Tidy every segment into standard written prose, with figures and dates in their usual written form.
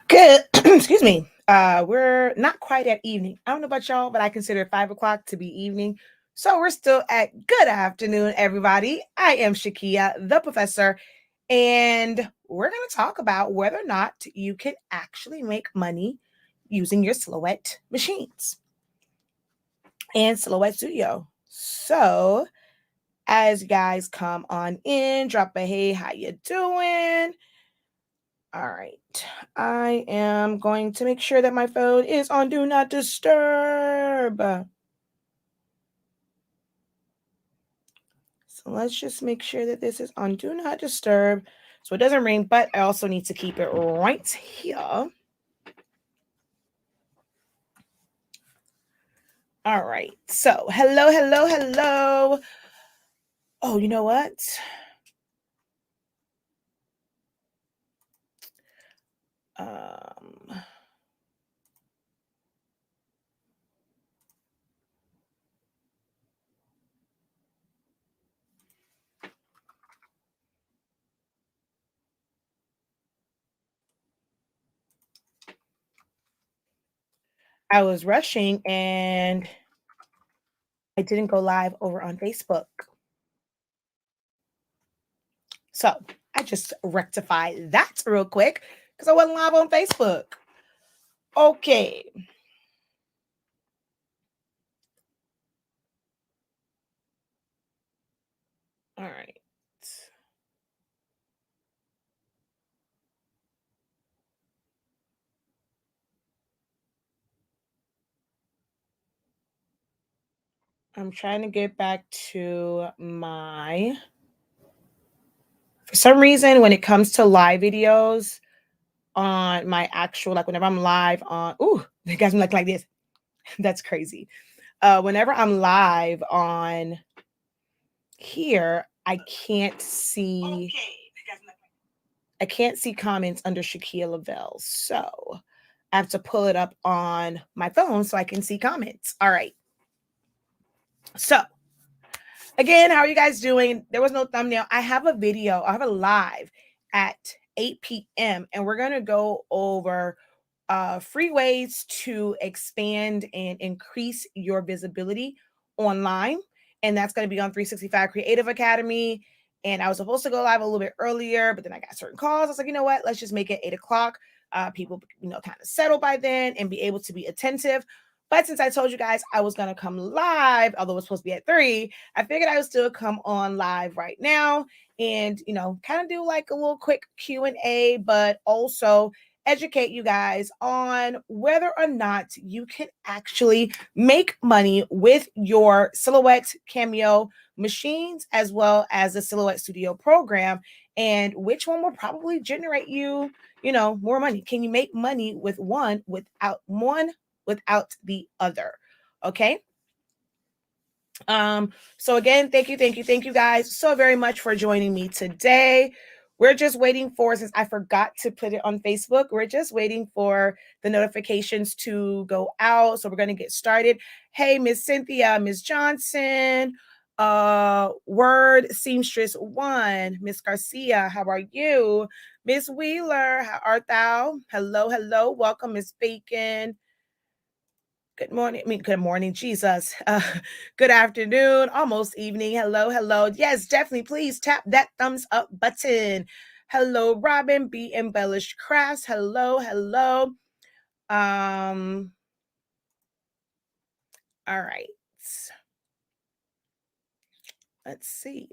Good. Excuse me. We're not quite at evening. I don't know about y'all, but I consider 5 o'clock to be evening. So we're still at good afternoon, everybody. I am Shakia, the professor, and we're going to talk about whether or not you can actually make money using your silhouette machines and Silhouette Studio. So as you guys come on in, drop a hey, how you doing? All right. I am going to make sure that my phone is on Do Not Disturb. So let's just make sure that this is on Do Not Disturb so it doesn't ring, but I also need to keep it right here. All right. So hello, hello, hello. Oh, you know what? I was rushing and I didn't go live over on Facebook. So I just rectified that real quick because I wasn't live on Facebook. Okay. All right. I'm trying to get back to my. For some reason, when it comes to live videos on my actual, like whenever I'm live on, you guys like this. That's crazy. Whenever I'm live on here, I can't see. I can't see comments under Shaquille Lavelle. So I have to pull it up on my phone so I can see comments. All right. So again, how are you guys doing? There was no thumbnail. I have a video. I have a live at 8 p.m. and we're going to go over free ways to expand and increase your visibility online. And that's going to be on 365 Creative Academy. And I was supposed to go live a little bit earlier, but then I got certain calls. I was like, you know what? Let's just make it 8 o'clock. People, kind of settle by then and be able to be attentive. But since I told you guys I was going to come live, although it was supposed to be at 3, I figured I would still come on live right now and, kind of do like a little quick Q&A, but also educate you guys on whether or not you can actually make money with your Silhouette Cameo machines as well as the Silhouette Studio program, and which one will probably generate you, more money. Can you make money with one without the other? Okay. So again, thank you guys so very much for joining me today. We're just waiting for, since I forgot to put it on Facebook, we're just waiting for the notifications to go out. So we're going to get started. Hey, Miss Cynthia, Miss Johnson, Word Seamstress 1, Miss Garcia, how are you? Miss Wheeler, how art thou? Hello, hello. Welcome, Miss Bacon. Good morning, Jesus. Good afternoon, almost evening. Hello, hello. Yes, definitely. Please tap that thumbs up button. Hello, Robin, Be Embellished Crafts. Hello, hello. All right. Let's see.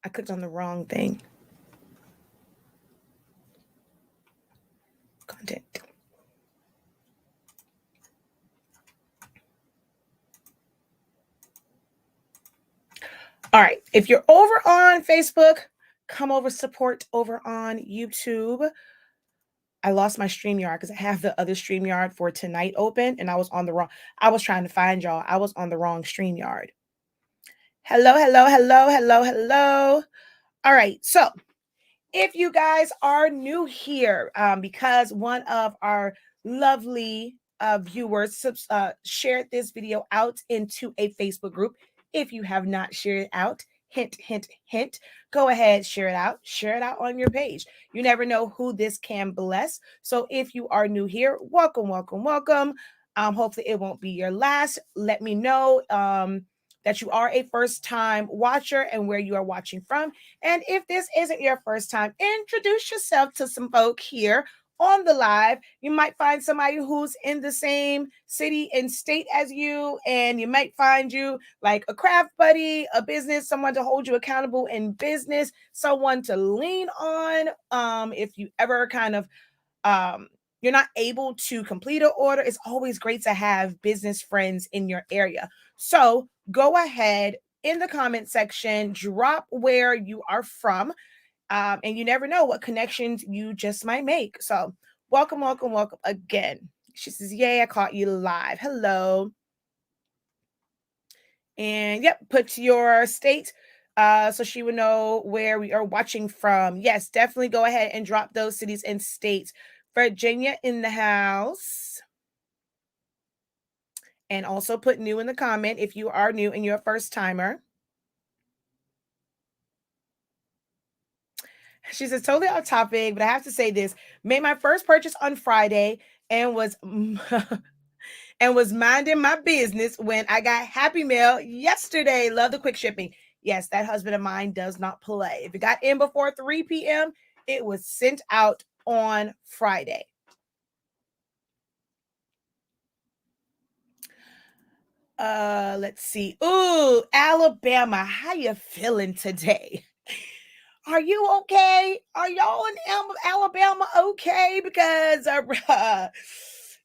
I clicked on the wrong thing. Content. All right. If you're over on Facebook, come over, support over on YouTube. I lost my StreamYard because I have the other StreamYard for tonight open and I was trying to find y'all. I was on the wrong StreamYard. Hello, hello, hello, hello, hello. All right. So if you guys are new here, because one of our lovely viewers shared this video out into a Facebook group, If you have not shared it out, hint, hint, hint, go ahead, share it out on your page. You never know who this can bless. So if you are new here, welcome, welcome, welcome. Hopefully it won't be your last. Let me know that you are a first time watcher and where you are watching from. And if this isn't your first time, introduce yourself to some folk here on the live. You might find somebody who's in the same city and state as you, and you might find you like a craft buddy, a business, someone to hold you accountable in business, someone to lean on. If you ever kind of um you're not able to complete an order, it's always great to have business friends in your area. So go ahead in the comment section, drop where you are from, and you never know what connections you just might make. So welcome, welcome, welcome again. She says, yay, I caught you live. Hello. And yep, put your state so she would know where we are watching from. Yes, definitely go ahead and drop those cities and states. Virginia in the house. And also put new in the comment if you are new and you're a first timer. She says, totally off topic, but I have to say this. Made my first purchase on Friday and was and was minding my business when I got Happy Mail yesterday. Love the quick shipping. Yes, that husband of mine does not play. If it got in before 3 p.m., it was sent out on Friday. Let's see. Ooh, Alabama. How you feeling today? Are you okay? Are y'all in Alabama okay? Because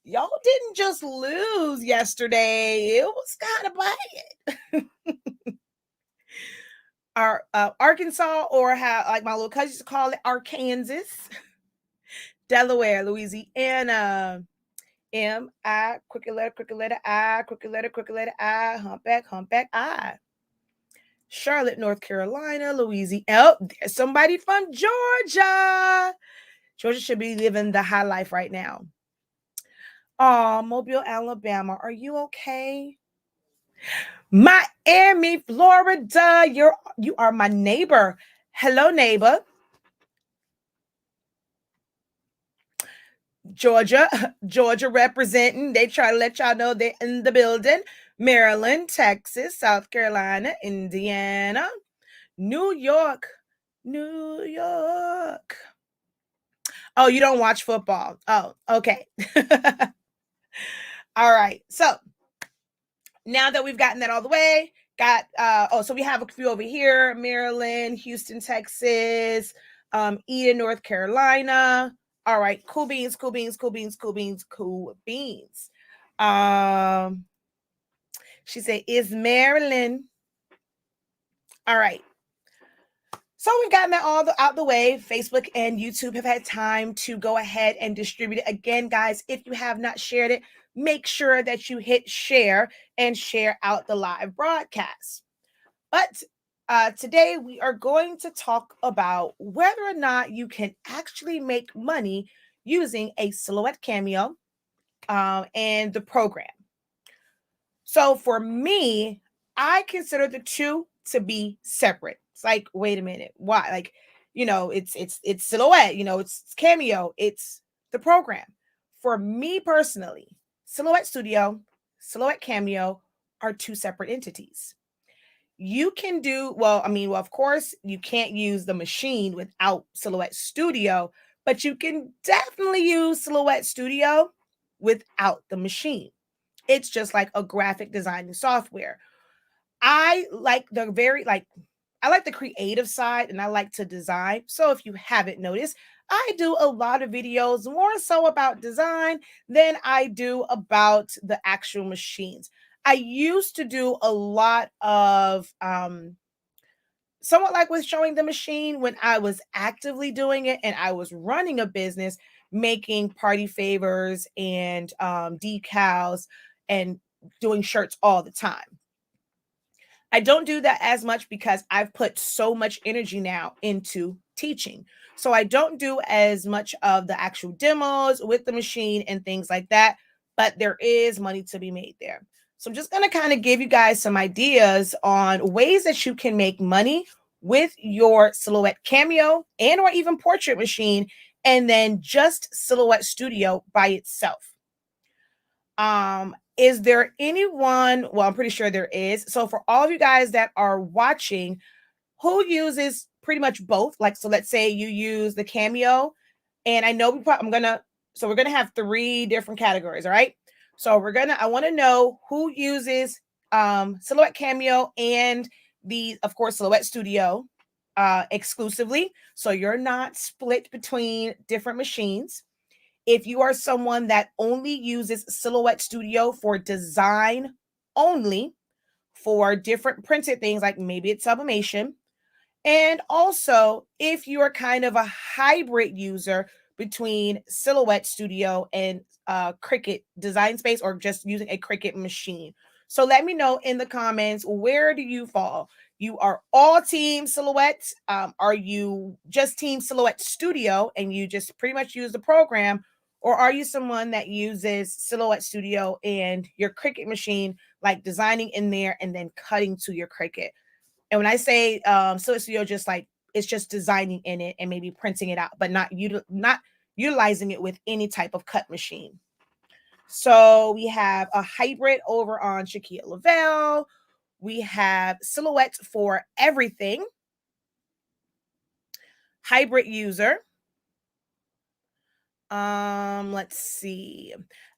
y'all didn't just lose yesterday. It was kind of bad. Arkansas, or how like my little cousins call it, Arkansas, Delaware, Louisiana. M-I, crooked letter I, crooked letter I, humpback I. Charlotte, North Carolina, Louisiana. Oh, there's somebody from Georgia. Georgia should be living the high life right now. Oh, Mobile, Alabama. Are you okay? Miami, Florida. You are my neighbor. Hello, neighbor. Georgia representing. They try to let y'all know they're in the building. Maryland, Texas, South Carolina, Indiana, New York. Oh, you don't watch football. Oh, okay. All right. So now that we've gotten that all the way, so we have a few over here: Maryland, Houston, Texas, Eden, North Carolina. All right, cool beans. She said, is Maryland. All right. So we've gotten that all out the way. Facebook and YouTube have had time to go ahead and distribute it. Again, guys, if you have not shared it, make sure that you hit share and share out the live broadcast. But today we are going to talk about whether or not you can actually make money using a silhouette cameo and the program. So for me, I consider the two to be separate. It's like, wait a minute, why? Like, it's silhouette, it's cameo, it's the program. For me personally, Silhouette Studio, Silhouette Cameo are two separate entities. You can do, of course, you can't use the machine without Silhouette Studio, but you can definitely use Silhouette Studio without the machine. It's just like a graphic designing software. I like I like the creative side and I like to design. So if you haven't noticed, I do a lot of videos more so about design than I do about the actual machines. I used to do a lot of somewhat like with showing the machine when I was actively doing it and I was running a business, making party favors and decals and doing shirts all the time. I don't do that as much because I've put so much energy now into teaching. So I don't do as much of the actual demos with the machine and things like that, but there is money to be made there. So I'm just going to kind of give you guys some ideas on ways that you can make money with your Silhouette Cameo and or even portrait machine, and then just Silhouette Studio by itself. Is there anyone, well, I'm pretty sure there is. So for all of you guys that are watching who uses pretty much both, like, so let's say you use the Cameo, and I know we're gonna have 3 different categories, all right? So I want to know who uses Silhouette Cameo and of course, Silhouette Studio exclusively. So you're not split between different machines. If you are someone that only uses Silhouette Studio for design only, for different printed things, like maybe it's sublimation. And also, if you are kind of a hybrid user between Silhouette Studio and Cricut Design Space, or just using a Cricut machine. So let me know in the comments, where do you fall? You are all team Silhouette? Are you just team Silhouette Studio and you just pretty much use the program? Or are you someone that uses Silhouette Studio and your Cricut machine, like designing in there and then cutting to your Cricut? And when I say Silhouette Studio, just like it's just designing in it and maybe printing it out, but not utilizing it with any type of cut machine. So we have a hybrid over on Shaquille Lavelle. We have Silhouette for everything. Hybrid user. Let's see.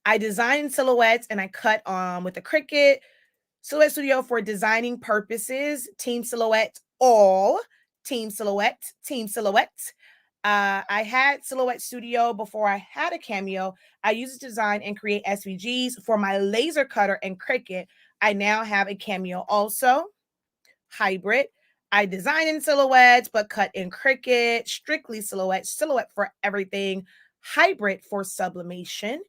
I design silhouettes and I cut with the Cricut. Silhouette Studio for designing purposes. Team Silhouette all. Team Silhouette. Team Silhouette. I had Silhouette Studio before I had a Cameo. I used to design and create SVGs for my laser cutter and Cricut. I now have a Cameo also. Hybrid. I design in silhouettes, but cut in Cricut. Strictly Silhouette. Silhouette for everything. Hybrid for sublimation.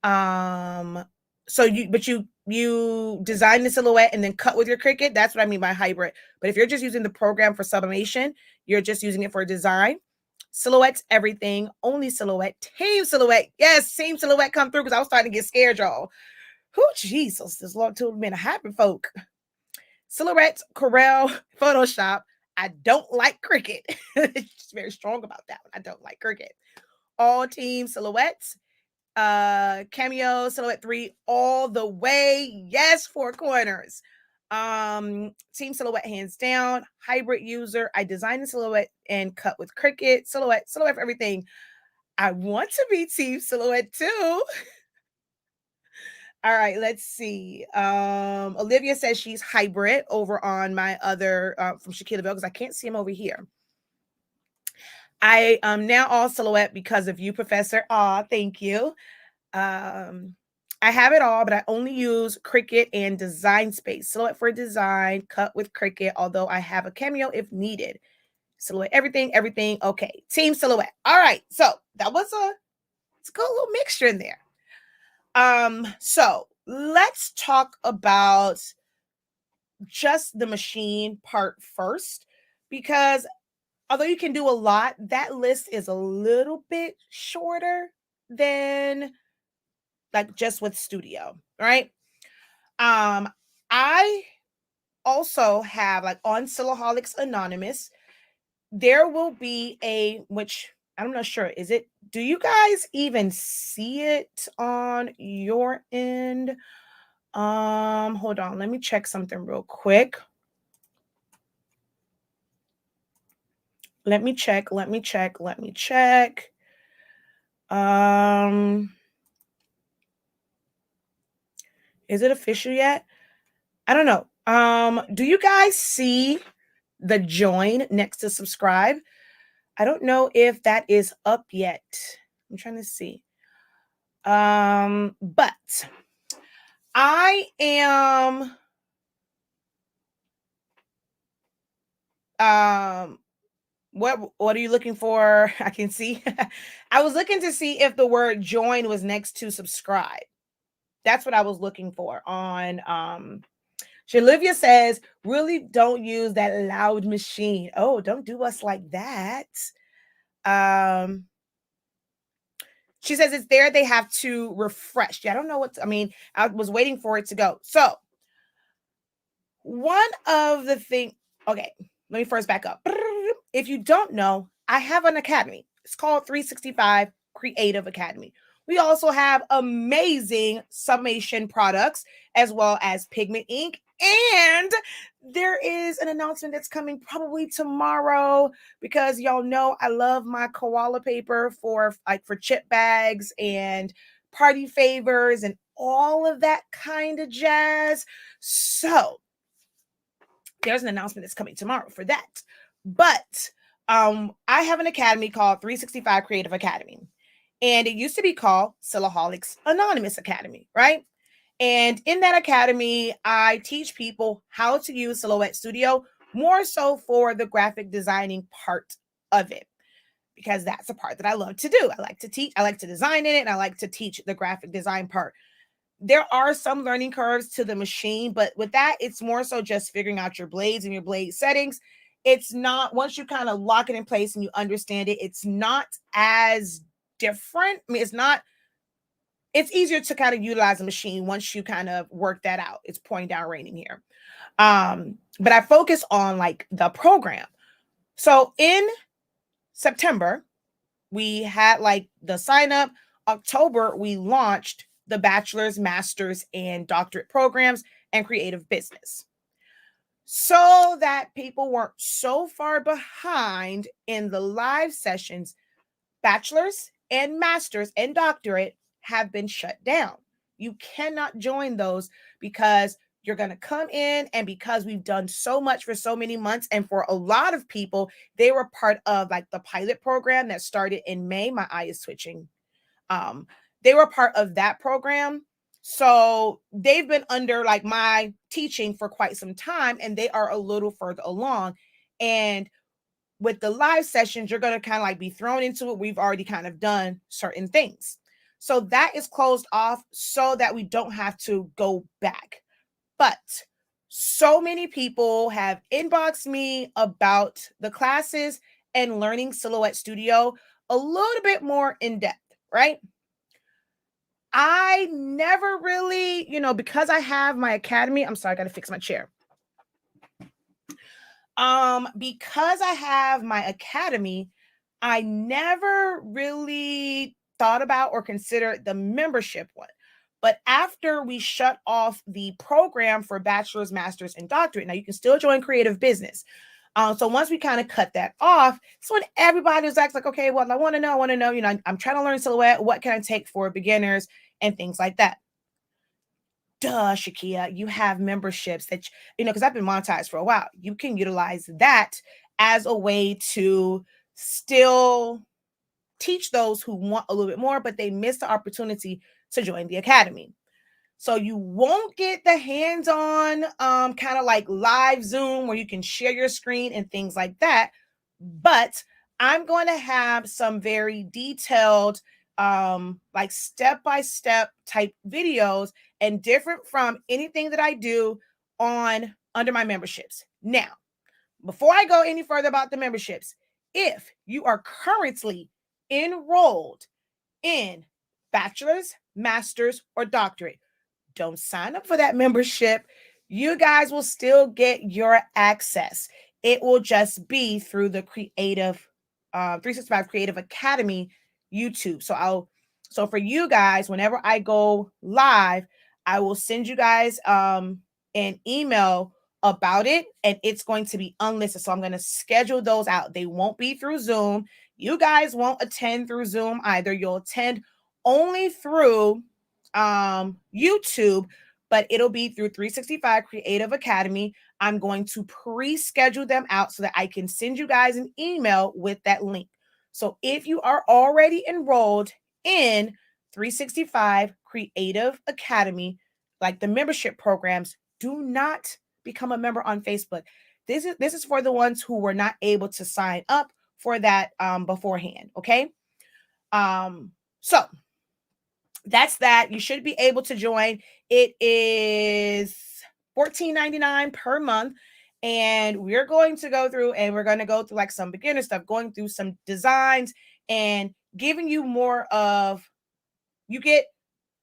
So you design the silhouette and then cut with your Cricut. That's what I mean by hybrid. But if you're just using the program for sublimation, you're just using it for design. Silhouettes, everything. Only Silhouette. Team Silhouette. Yes, Team Silhouette come through, because I was starting to get scared, y'all. Who Jesus, this Lord told me to happy folk. Silhouette, Corel, Photoshop. I don't like Cricut. It's very strong about that one. I don't like Cricut. All team Silhouettes. Cameo, Silhouette 3, all the way. Yes, 4 corners. Team Silhouette, hands down. Hybrid user. I design the silhouette and cut with Cricut. Silhouette for everything. I want to be Team Silhouette too. All right, let's see. Olivia says she's hybrid over on my other from Shaquille Bell, because I can't see him over here. I am now all Silhouette because of you, Professor. Aw, thank you. I have it all, but I only use Cricut and Design Space. Silhouette for design, cut with Cricut, although I have a Cameo if needed. Silhouette, everything. Okay, Team Silhouette. All right, so that was it's a good little mixture in there. So let's talk about just the machine part first, because although you can do a lot, that list is a little bit shorter than like just with Studio, right? I also have, like, on Silaholics Anonymous, there will be which I'm not sure, do you guys even see it on your end? Hold on, let me check something real quick. Let me check. Is it official yet? I don't know. Do you guys see the join next to subscribe? I don't know if that is up yet. I'm trying to see. But I am what are you looking for? I can see. I was looking to see if the word join was next to subscribe. That's what I was looking for on Shalivia says, really don't use that loud machine. Oh, don't do us like that. She says it's there. They have to refresh. Yeah, I don't know what, I mean, I was waiting for it to go. So one of the things, okay, let me first back up. If you don't know, I have an academy. It's called 365 Creative Academy. We also have amazing summation products as well as pigment ink. And there is an announcement that's coming probably tomorrow because y'all know I love my koala paper for chip bags and party favors and all of that kind of jazz. So there's an announcement that's coming tomorrow for that. But I have an academy called 365 Creative Academy. And it used to be called Silaholics Anonymous Academy, right? And in that academy, I teach people how to use Silhouette Studio more so for the graphic designing part of it, because that's the part that I love to do. I like to teach, I like to design in it, and I like to teach the graphic design part. There are some learning curves to the machine, but with that, it's more so just figuring out your blades and your blade settings. It's not, once you kind of lock it in place and you understand it, it's not as different. I mean, it's easier to kind of utilize a machine once you kind of work that out. It's pouring down raining here. But I focus on like the program. So in September, we had like the sign up. October, we launched the bachelor's, master's, and doctorate programs and creative business, so that people weren't so far behind in the live sessions. Bachelor's and master's and doctorate have been shut down. You cannot join those because you're going to come in, and because we've done so much for so many months, and for a lot of people, they were part of like the pilot program that started in May. My eye is twitching. um they were part of that program, so they've been under like my teaching for quite some time, and they are a little further along. And with the live sessions, you're going to kind of like be thrown into it. We've already kind of done certain things, so that is closed off so that we don't have to go back. But so many people have inboxed me about the classes and learning Silhouette Studio a little bit more in depth, right? I never really, because I have my academy. I'm sorry, I got to fix my chair. Because I have my academy, I never really thought about or considered the membership one. But after we shut off the program for bachelor's, master's, and doctorate, now you can still join creative business. So once we kind of cut that off, it's when everybody was like, okay, well, I want to know, I'm trying to learn Silhouette. What can I take for beginners and things like that? Duh, Shakia, you have memberships that, because I've been monetized for a while. You can utilize that as a way to still teach those who want a little bit more, but they miss the opportunity to join the academy. So you won't get the hands-on kind of like live Zoom where you can share your screen and things like that. But I'm going to have some very detailed like step-by-step type videos, and different from anything that I do on under my memberships. Now, before I go any further about the memberships, if you are currently enrolled in bachelor's, master's, or doctorate, don't sign up for that membership. You guys will still get your access. It will just be through the Creative 365 Creative Academy YouTube. So for you guys, whenever I go live, I will send you guys an email about it, and it's going to be unlisted. So I'm going to schedule those out. They won't be through Zoom. You guys won't attend through Zoom either. You'll attend only through YouTube, but it'll be through 365 Creative Academy. I'm going to pre-schedule them out so that I can send you guys an email with that link. So if you are already enrolled in 365 Creative Academy, like the membership programs, do not become a member on Facebook. This is for the ones who were not able to sign up for that beforehand. Okay. So that's that. You should be able to join. It is $14.99 per month. And we're going to go through like some beginner stuff, going through some designs and giving you more of, you get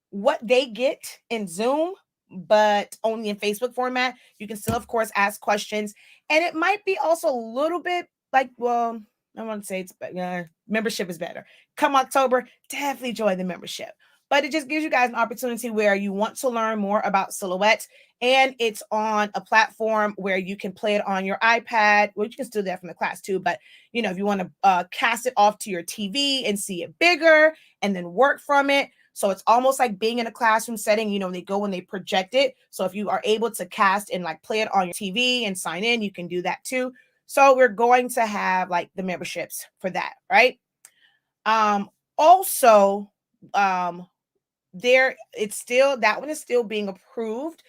what they get in Zoom, but only in Facebook format. You can still, of course, ask questions. And it might be also a little bit like, well, I want to say it's better. Membership is better. Come October, definitely join the membership. But it just gives you guys an opportunity where you want to learn more about silhouettes. And it's on a platform where you can play it on your iPad. Well, you can still do that from the class too. But, if you want to cast it off to your TV and see it bigger and then work from it. So it's almost like being in a classroom setting, they go and they project it. So if you are able to cast and like play it on your TV and sign in, you can do that too. So we're going to have like the memberships for that, right? Also, that one is still being approved.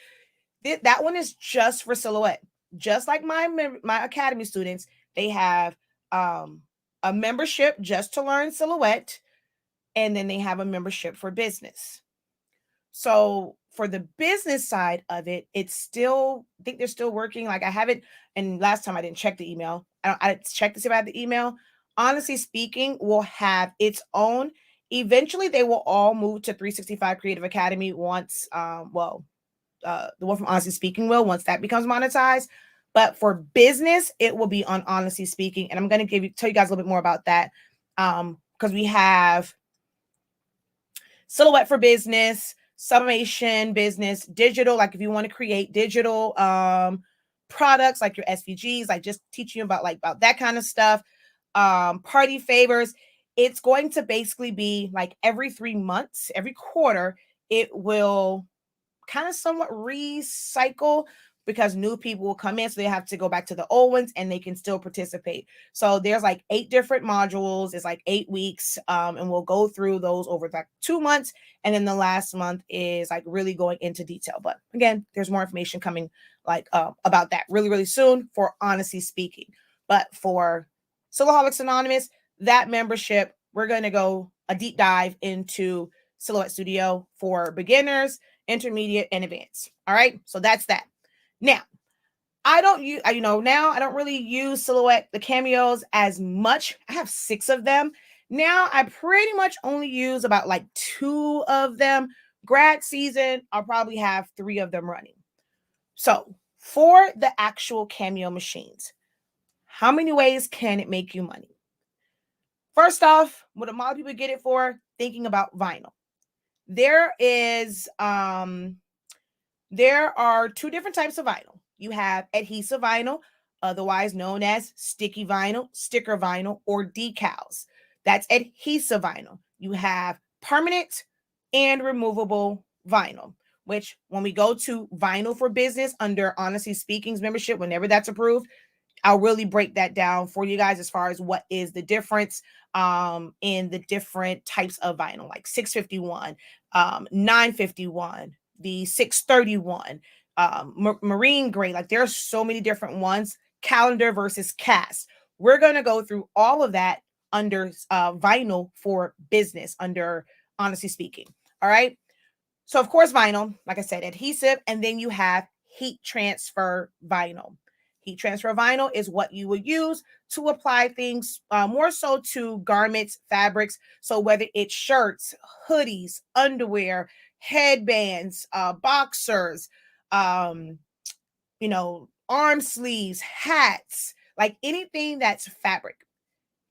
That one is just for silhouette. Just like my academy students, they have a membership just to learn silhouette, and then they have a membership for business. So for the business side of it, it's still, I think they're still working. Like I haven't, and last time I didn't check the email. I checked to see if I had the email. Honestly speaking, will have its own. Eventually, they will all move to 365 Creative Academy once, the one from Honestly Speaking will, once that becomes monetized. But for business, it will be on Honestly Speaking. And I'm going to tell you guys a little bit more about that. Because we have silhouette for business, summation business, digital, like if you want to create digital products like your SVGs, like just teaching you about that kind of stuff. Party favors. It's going to basically be like every 3 months, every quarter, it will kind of somewhat recycle, because new people will come in, so they have to go back to the old ones and they can still participate. So there's like 8 different modules. It's like 8 weeks, and we'll go through those over like 2 months, and then the last month is like really going into detail. But again, there's more information coming like about that really, really soon for Honestly Speaking. But for Silhouettes Anonymous, that membership, we're going to go a deep dive into Silhouette Studio for beginners, intermediate, and advanced. All right, so that's that. Now, I don't use, now I don't really use Silhouette, the cameos as much. I have 6 of them. Now I pretty much only use about like 2 of them. Grad season, I'll probably have 3 of them running. So for the actual Cameo machines, how many ways can it make you money? First off, what a lot of people get it for, thinking about vinyl. There are 2 different types of vinyl. You have adhesive vinyl, otherwise known as sticky vinyl, sticker vinyl, or decals. That's adhesive vinyl. You have permanent and removable vinyl, which when we go to vinyl for business under Honestly Speaking's membership, whenever that's approved, I'll really break that down for you guys as far as what is the difference in the different types of vinyl, like 651, 951, the 631, marine gray. Like there are so many different ones. Calendar versus cast. We're going to go through all of that under vinyl for business under Honestly Speaking. All right. So of course, vinyl, like I said, adhesive, and then you have heat transfer vinyl. Heat transfer vinyl is what you would use to apply things more so to garments, fabrics. So whether it's shirts, hoodies, underwear, headbands, boxers, arm sleeves, hats, like anything that's fabric.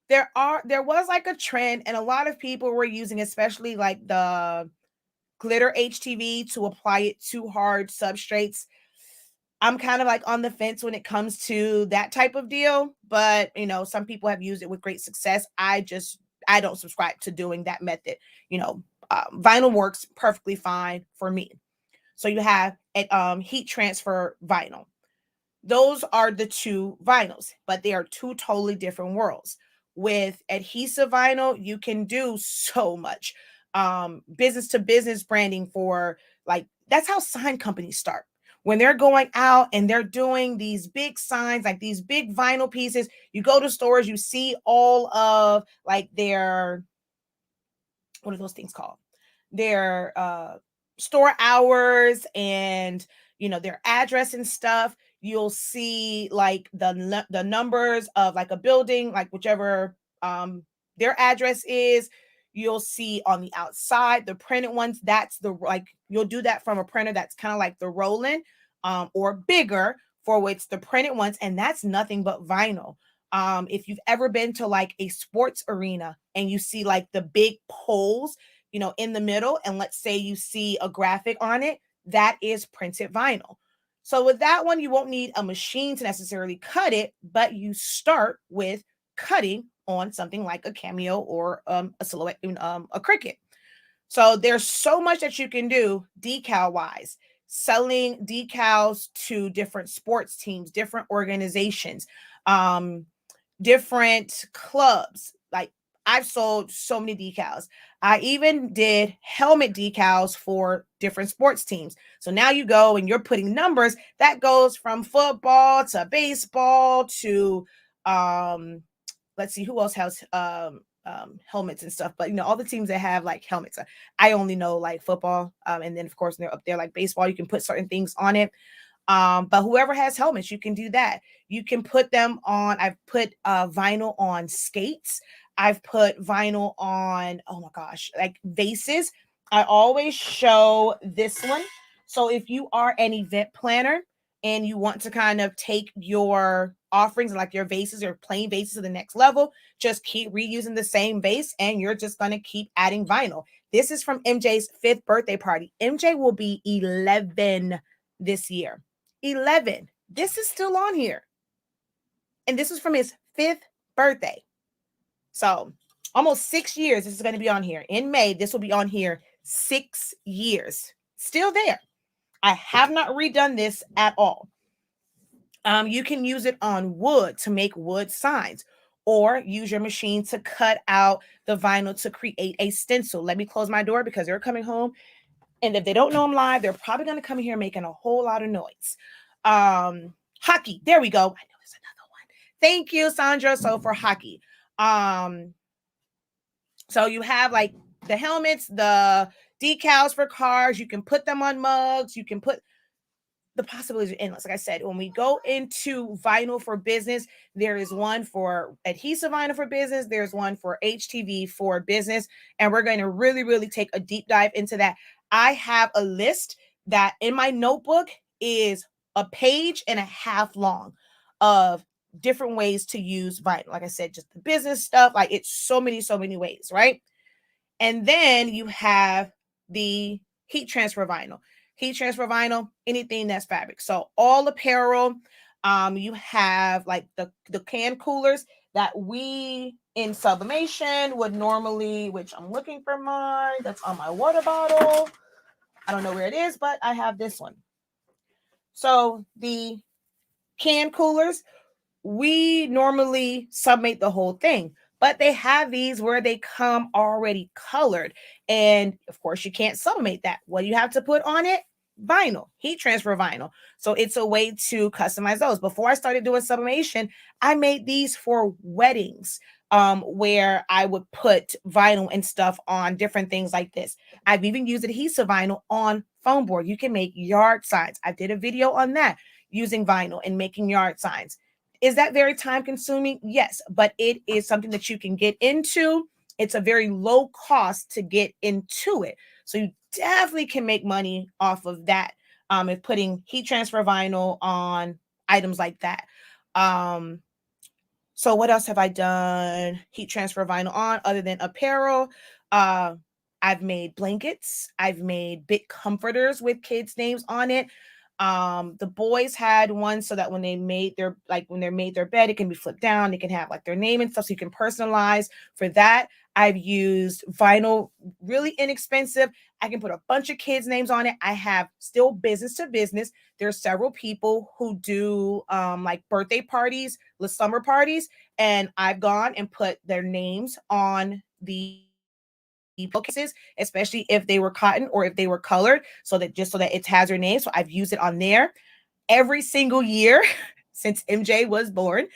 There was like a trend, and a lot of people were using, especially like the glitter HTV, to apply it to hard substrates. I'm kind of like on the fence when it comes to that type of deal, but some people have used it with great success. I don't subscribe to doing that method. Vinyl works perfectly fine for me. So you have heat transfer vinyl. Those are the 2 vinyls, but they are 2 totally different worlds. With adhesive vinyl, you can do so much business to business branding for, like, that's how sign companies start. When they're going out and they're doing these big signs, like these big vinyl pieces, you go to stores, you see all of like their, what are those things called? Their store hours and their address and stuff. You'll see like the numbers of like a building, like whichever their address is. You'll see on the outside, the printed ones, that's the, like, you'll do that from a printer that's kind of like the Roland, or bigger, for which the printed ones, and that's nothing but vinyl. If you've ever been to like a sports arena and you see like the big poles, in the middle, and let's say you see a graphic on it, that is printed vinyl. So with that one, you won't need a machine to necessarily cut it, but you start with cutting on something like a Cameo or a Silhouette, a Cricut. So there's so much that you can do decal wise, selling decals to different sports teams, different organizations, different clubs. Like, I've sold so many decals. I even did helmet decals for different sports teams. So now you go and you're putting numbers that goes from football to baseball to let's see who else has helmets and stuff, but all the teams that have like helmets. I only know like football, and then of course they're up there like baseball. You can put certain things on it. But whoever has helmets, you can do that. You can put them on. I've put vinyl on skates. I've put vinyl on, oh my gosh, like vases. I always show this one. So if you are an event planner and you want to kind of take your offerings, like your vases or plain vases, to the next level, just keep reusing the same vase and you're just going to keep adding vinyl. This is from MJ's 5th birthday party. MJ will be 11 this year. 11. This is still on here. And this was from his 5th birthday. So almost 6 years this is going to be on here. In May, this will be on here 6 years. Still there. I have not redone this at all. You can use it on wood to make wood signs, or use your machine to cut out the vinyl to create a stencil. Let me close my door because they're coming home. And if they don't know I'm live, they're probably going to come in here making a whole lot of noise. Hockey. There we go. I know there's another one. Thank you, Sandra. So for hockey. So you have like the helmets, the decals for cars. You can put them on mugs. You can put, the possibilities are endless. Like I said, when we go into vinyl for business, there is one for adhesive vinyl for business. There's one for HTV for business. And we're going to really, really take a deep dive into that. I have a list that in my notebook is a page and a half long of different ways to use vinyl. Like I said, just the business stuff. Like, it's so many ways, right? And then you have the heat transfer vinyl. Heat transfer vinyl, anything that's fabric. So all apparel. You have like the can coolers that we in sublimation would normally, which I'm looking for mine, that's on my water bottle. I don't know where it is, but I have this one. So the can coolers, we normally submate the whole thing, but they have these where they come already colored. And of course, you can't sublimate that. What do you have to put on it? Vinyl, heat transfer vinyl. So it's a way to customize those. Before I started doing sublimation, I made these for weddings, where I would put vinyl and stuff on different things like this. I've even used adhesive vinyl on foam board. You can make yard signs. I did a video on that, using vinyl and making yard signs. Is that very time consuming? Yes, but it is something that you can get into. It's a very low cost to get into it. So you definitely can make money off of that, if putting heat transfer vinyl on items like that. So what else have I done heat transfer vinyl on other than apparel? I've made blankets. I've made big comforters with kids' names on it. The boys had one so that when they made their, like when they're made their bed, it can be flipped down. They can have like their name and stuff, so you can personalize. For that, I've used vinyl, really inexpensive. I can put a bunch of kids' names on it. I have still business to business. There's several people who do like birthday parties, the summer parties, and I've gone and put their names on the pillowcases, especially if they were cotton or if they were colored, so that just so that it has their name. So I've used it on there every single year since MJ was born.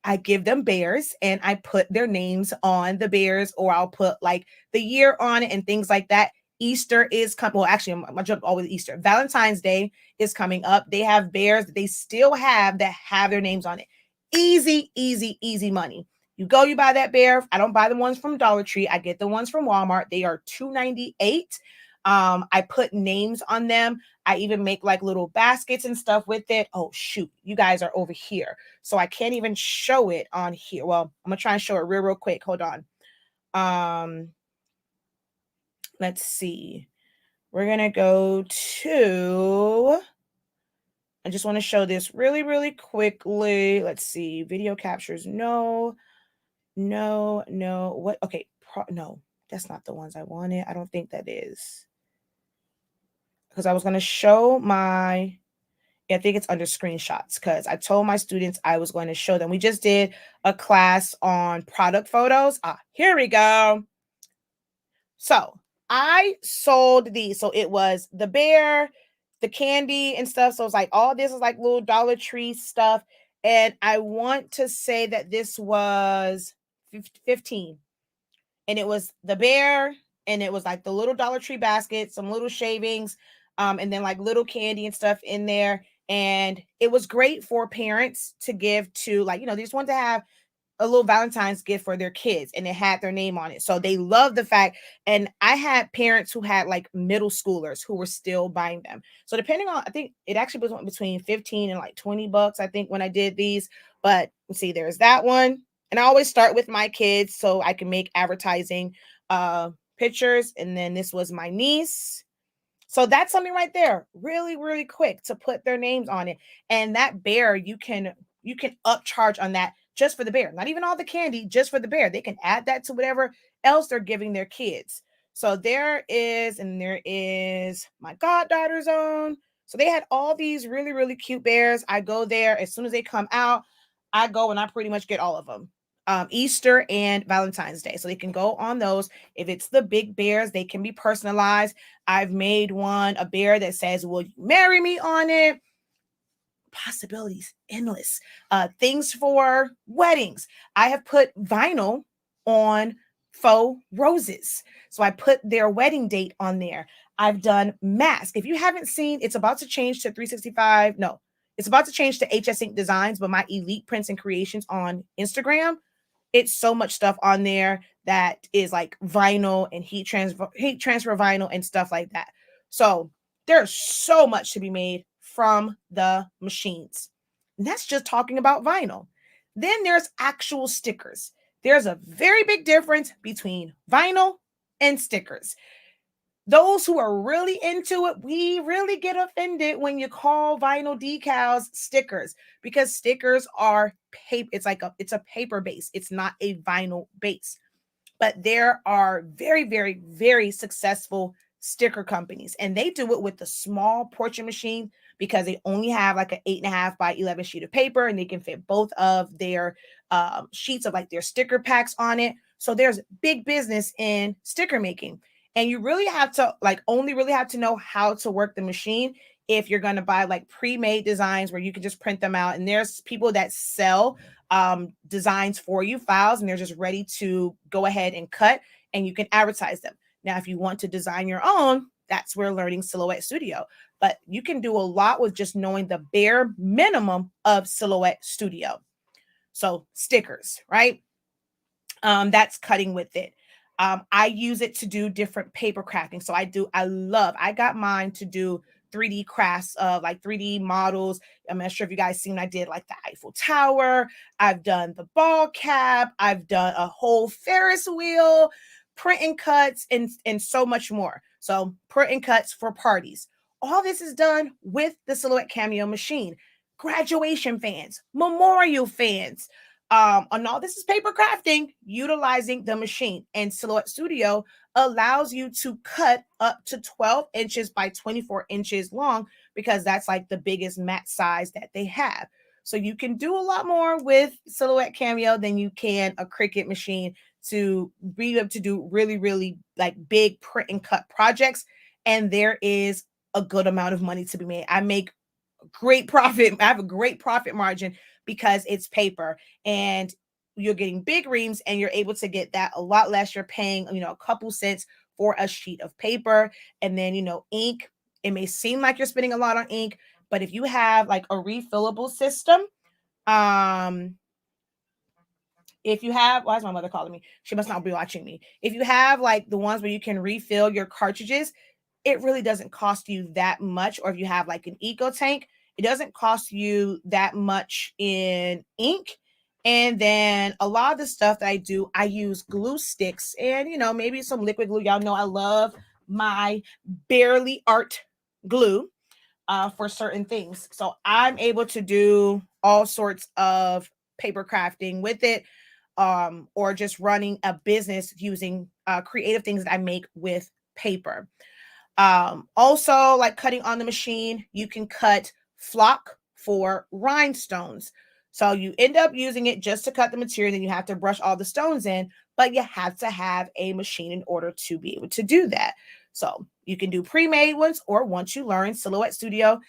I give them bears and I put their names on the bears, or I'll put like the year on it and things like that. Easter is coming. Well, actually, I'm jump always Easter. Valentine's Day is coming up. They have bears that they still have that have their names on it. Easy money. You go, you buy that bear. I don't buy the ones from Dollar Tree. I get the ones from Walmart. They are $2.98. I put names on them. I even make like little baskets and stuff with it. Oh, shoot. You guys are over here. So I can't even show it on here. Well, I'm going to try and show it real quick. Hold on. Let's see. We're going to go to, I just want to show this really quickly. Let's see. Video captures. No. What? Okay. No, that's not the ones I wanted. I don't think that is. Because I was going to show I think it's under screenshots, because I told my students I was going to show them. We just did a class on product photos. Here we go. So I sold these. So it was the bear, the candy and stuff. So it's like all this is like little Dollar Tree stuff. And I want to say that this was 15. And it was the bear, and it was like the little Dollar Tree basket, some little shavings, and then like little candy and stuff in there. And it was great for parents to give to, like, they just want to have a little Valentine's gift for their kids, and it had their name on it. So they loved the fact. And I had parents who had like middle schoolers who were still buying them. So depending on, I think it actually was between 15 and like $20, I think, when I did these. But see, there's that one. And I always start with my kids so I can make advertising pictures. And then this was my niece. So that's something right there, really quick, to put their names on it. And that bear, you can upcharge on that just for the bear, not even all the candy, just for the bear. They can add that to whatever else they're giving their kids. So there is my goddaughter's own. So they had all these really cute bears. I go there as soon as they come out. I go and I pretty much get all of them. Easter and Valentine's Day. So they can go on those. If it's the big bears, they can be personalized. I've made a bear that says, "Will you marry me?" on it. Possibilities endless. Things for weddings. I have put vinyl on faux roses. So I put their wedding date on there. I've done masks. If you haven't seen, it's about to change to 365. No, it's about to change to HS Ink Designs, but my Elite Prints and Creations on Instagram, it's so much stuff on there that is like vinyl and heat transfer vinyl and stuff like that. So there's so much to be made from the machines. And that's just talking about vinyl. Then there's actual stickers. There's a very big difference between vinyl and stickers. Those who are really into it, we really get offended when you call vinyl decals stickers, because stickers are paper. It's a paper base. It's not a vinyl base. But there are very successful sticker companies, and they do it with the small portrait machine, because they only have like an 8.5 by 11 sheet of paper, and they can fit both of their sheets of like their sticker packs on it. So there's big business in sticker making. And you really have to only really have to know how to work the machine if you're going to buy like pre-made designs where you can just print them out. And there's people that sell designs for you, files, and they're just ready to go ahead and cut, and you can advertise them. Now, if you want to design your own, that's where learning Silhouette Studio. But you can do a lot with just knowing the bare minimum of Silhouette Studio. So stickers, right? That's cutting with it. I use it to do different paper crafting. So I got mine to do 3D crafts of like 3D models. I'm not sure if you guys seen, I did like the Eiffel Tower. I've done the ball cap. I've done a whole Ferris wheel, print and cuts, and so much more. So print and cuts for parties. All this is done with the Silhouette Cameo machine. Graduation fans, memorial fans, and all this is paper crafting utilizing the machine. And Silhouette Studio allows you to cut up to 12 inches by 24 inches long, because that's like the biggest mat size that they have. So you can do a lot more with Silhouette Cameo than you can a Cricut machine to be able to do really like big print and cut projects. And there is a good amount of money to be made. I make great profit. I have a great profit margin because it's paper, and you're getting big reams, and you're able to get that a lot less. You're paying, a couple cents for a sheet of paper. And then, ink, it may seem like you're spending a lot on ink, but if you have like a refillable system, If you have, why is my mother calling me? She must not be watching me. If you have like the ones where you can refill your cartridges, it really doesn't cost you that much. Or if you have like an eco tank, it doesn't cost you that much in ink. And then a lot of the stuff that I do, I use glue sticks and, maybe some liquid glue. Y'all know I love my Barely Art glue for certain things. So I'm able to do all sorts of paper crafting with it, or just running a business using creative things that I make with paper. Also, like cutting on the machine, you can cut flock for rhinestones. So you end up using it just to cut the material, then you have to brush all the stones in, but you have to have a machine in order to be able to do that. So you can do pre-made ones, or once you learn Silhouette Studio,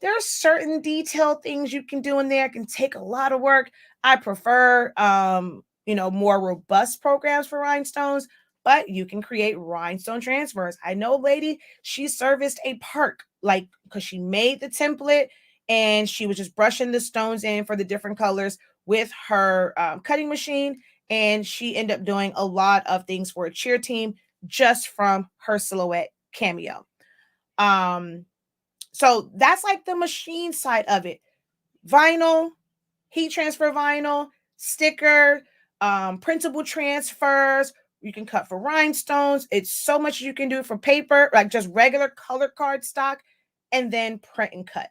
there are certain detailed things you can do in there. It can take a lot of work. I prefer, more robust programs for rhinestones, but you can create rhinestone transfers. I know a lady, she serviced a park, like, because she made the template and she was just brushing the stones in for the different colors with her cutting machine. And she ended up doing a lot of things for a cheer team just from her Silhouette Cameo. So that's like the machine side of it. Vinyl, heat transfer vinyl, sticker, printable transfers. You can cut for rhinestones. It's so much you can do for paper, like just regular color card stock, and then print and cut.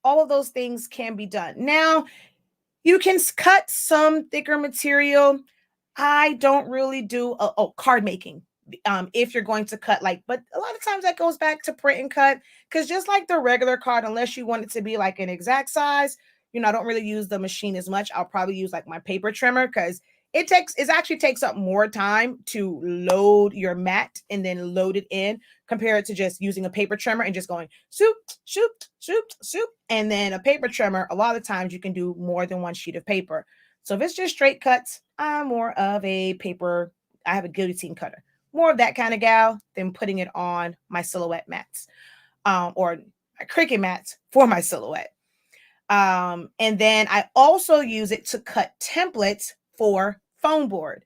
All of those things can be done. Now, you can cut some thicker material. I don't really do card making. If you're going to cut, like, but a lot of times that goes back to print and cut, because just like the regular card, unless you want it to be like an exact size, I don't really use the machine as much. I'll probably use like my paper trimmer, because it actually takes up more time to load your mat and then load it in compared to just using a paper trimmer and just going soup, soup, soup, soup. And then a paper trimmer, a lot of times you can do more than one sheet of paper. So if it's just straight cuts, I'm more of a paper. I have a guillotine cutter, more of that kind of gal than putting it on my Silhouette mats, or my Cricut mats for my Silhouette. And then I also use it to cut templates for foam board.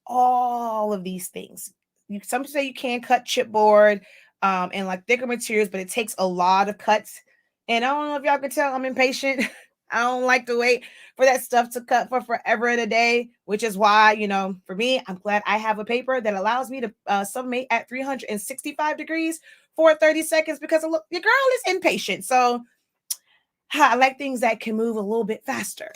All of these things. Some say you can cut chipboard and like thicker materials, but it takes a lot of cuts. And I don't know if y'all can tell, I'm impatient. I don't like to wait for that stuff to cut for forever and a day, which is why, for me, I'm glad I have a paper that allows me to sublimate at 365 degrees for 30 seconds, because look, your girl is impatient. So I like things that can move a little bit faster.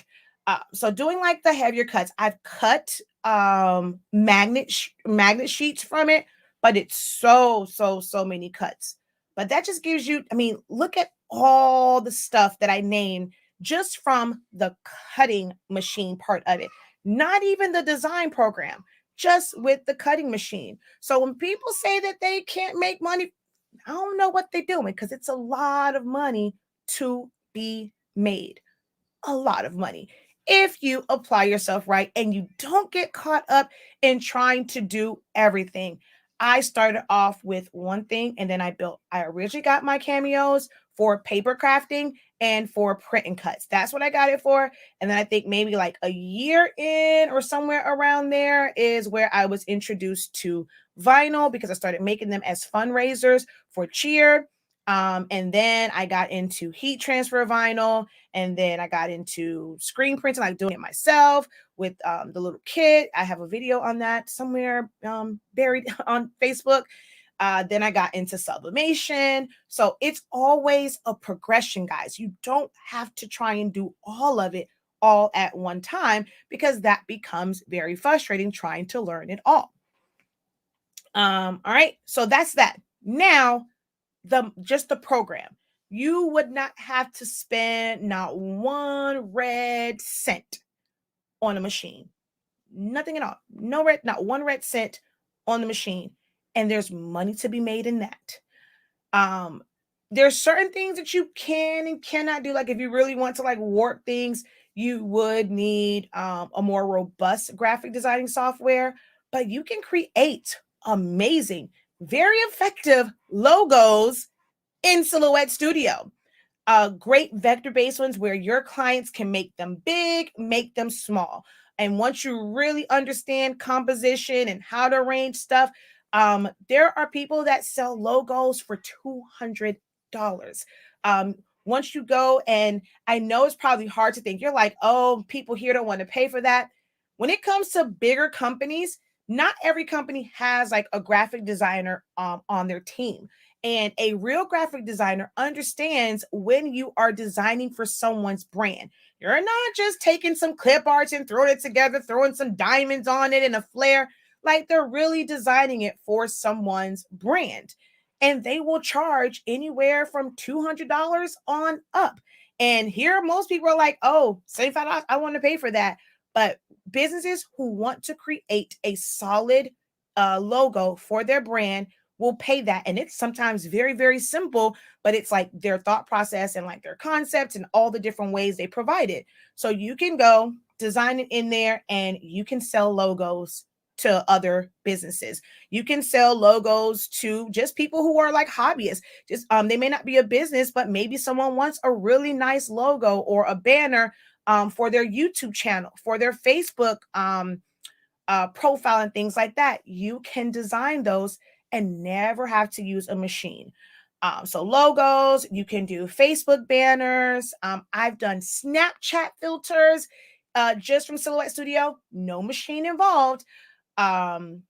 So doing like the heavier cuts, I've cut magnet sheets from it, but it's so many cuts. But that just gives you, look at all the stuff that I named just from the cutting machine part of it. Not even the design program, just with the cutting machine. So when people say that they can't make money, I don't know what they're doing, because it's a lot of money to be made. A lot of money if you apply yourself right and you don't get caught up in trying to do everything. I started off with one thing, and then I originally got my cameos for paper crafting and for print and cuts. That's what I got it for. And then I think maybe like a year in or somewhere around there is where I was introduced to vinyl, because I started making them as fundraisers for cheer. And then I got into heat transfer vinyl, and then I got into screen printing, like doing it myself with the little kit. I have a video on that somewhere buried on Facebook. Then I got into sublimation. So it's always a progression, guys. You don't have to try and do all of it all at one time, because that becomes very frustrating trying to learn it all. All right, so that's that. Now, just the program. You would not have to spend not one red cent on a machine. Nothing at all. Not one red cent on the machine. And there's money to be made in that. There's certain things that you can and cannot do. Like if you really want to like warp things, you would need a more robust graphic designing software, but you can create amazing, very effective logos in Silhouette Studio. great vector-based ones where your clients can make them big, make them small. And once you really understand composition and how to arrange stuff, there are people that sell logos for $200. Um, Once you go, and I know it's probably hard to think, you're like, oh, people here don't want to pay for that. When it comes to bigger companies, not every company has like a graphic designer on their team. And a real graphic designer understands when you are designing for someone's brand. You're not just taking some clip arts and throwing it together, throwing some diamonds on it and a flare. Like, they're really designing it for someone's brand. And they will charge anywhere from $200 on up. And here, most people are like, oh, $75, I want to pay for that. But businesses who want to create a solid logo for their brand will pay that. And it's sometimes very, very simple, but it's like their thought process and like their concepts and all the different ways they provide it. So you can go design it in there and you can sell logos to other businesses. You can sell logos to just people who are like hobbyists. Just they may not be a business, but maybe someone wants a really nice logo or a banner for their YouTube channel, for their Facebook profile and things like that. You can design those and never have to use a machine. So logos, you can do Facebook banners. I've done Snapchat filters just from Silhouette Studio, no machine involved. Um,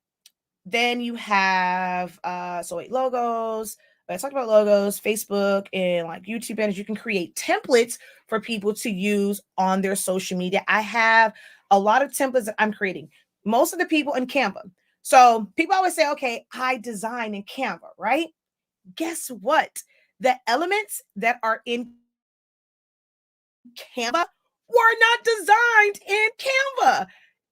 then you have logos. I talked about logos, Facebook, and like YouTube banners. You can create templates for people to use on their social media. I have a lot of templates that I'm creating. Most of the people in Canva. So people always say, okay, I design in Canva, right? Guess what? The elements that are in Canva were not designed in Canva.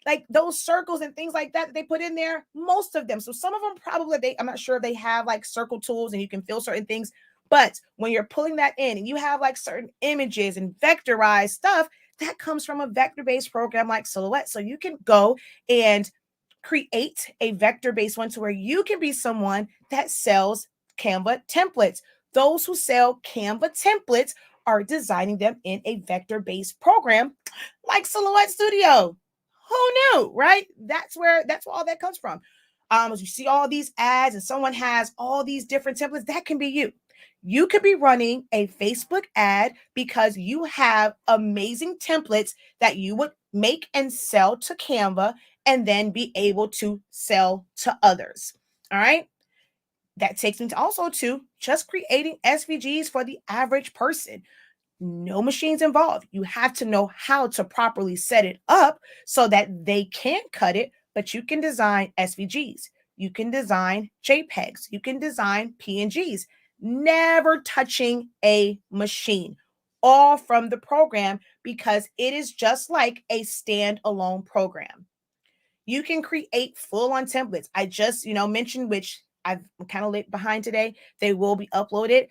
Like those circles and things like that they put in there, most of them. So some of them probably I'm not sure if they have like circle tools and you can fill certain things. But when you're pulling that in and you have like certain images and vectorized stuff, that comes from a vector-based program like Silhouette. So you can go and create a vector-based one to where you can be someone that sells Canva templates. Those who sell Canva templates are designing them in a vector-based program like Silhouette Studio. Who knew, right? That's where all that comes from. As you see all these ads and someone has all these different templates, that can be you. You could be running a Facebook ad because you have amazing templates that you would make and sell to Canva and then be able to sell to others. All right. That takes me to also to just creating SVGs for the average person. No machines involved. You have to know how to properly set it up so that they can't cut it, but you can design SVGs. You can design JPEGs. You can design PNGs, never touching a machine, all from the program because it is just like a standalone program. You can create full-on templates. I just, mentioned, which I'm kind of late behind today. They will be uploaded.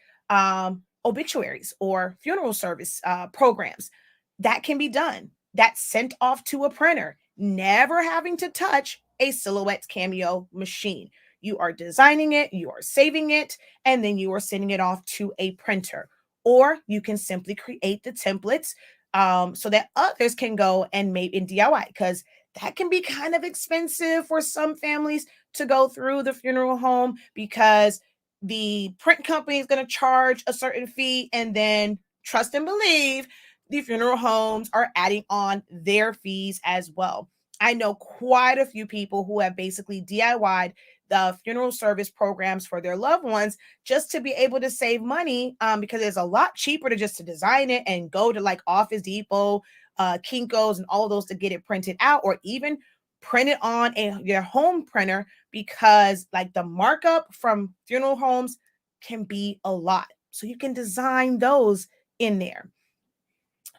Obituaries or funeral service programs that can be done. That's sent off to a printer, never having to touch a Silhouette Cameo machine. You are designing it, you are saving it, and then you are sending it off to a printer. Or you can simply create the templates so that others can go and maybe in DIY, because that can be kind of expensive for some families to go through the funeral home because the print company is going to charge a certain fee, and then trust and believe the funeral homes are adding on their fees as well. I know quite a few people who have basically DIY'd the funeral service programs for their loved ones just to be able to save money because it's a lot cheaper to just to design it and go to like Office Depot, Kinko's and all those to get it printed out, or even print it on your home printer, because like the markup from funeral homes can be a lot. So you can design those in there.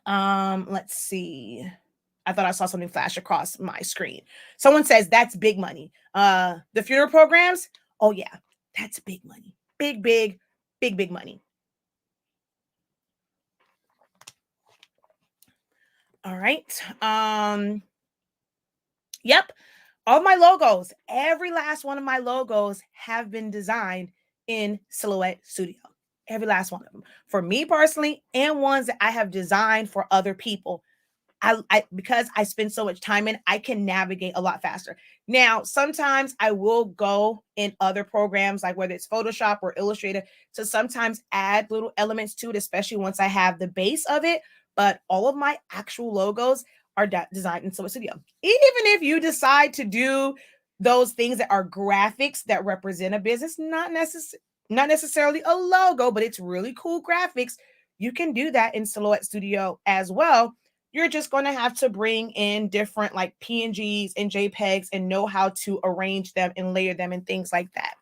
Let's see. I thought I saw something flash across my screen. Someone says that's big money. The funeral programs, oh yeah, that's big money. Big, big, big, big money. All right. Yep. All my logos, every last one of my logos have been designed in Silhouette Studio. Every last one of them. For me personally, and ones that I have designed for other people. Because I spend so much time in, I can navigate a lot faster. Now, sometimes I will go in other programs, like whether it's Photoshop or Illustrator, to sometimes add little elements to it, especially once I have the base of it. But all of my actual logos are designed in Silhouette Studio. Even if you decide to do those things that are graphics that represent a business, not necessarily a logo, but it's really cool graphics, you can do that in Silhouette Studio as well. You're just going to have to bring in different like PNGs and JPEGs and know how to arrange them and layer them and things like that.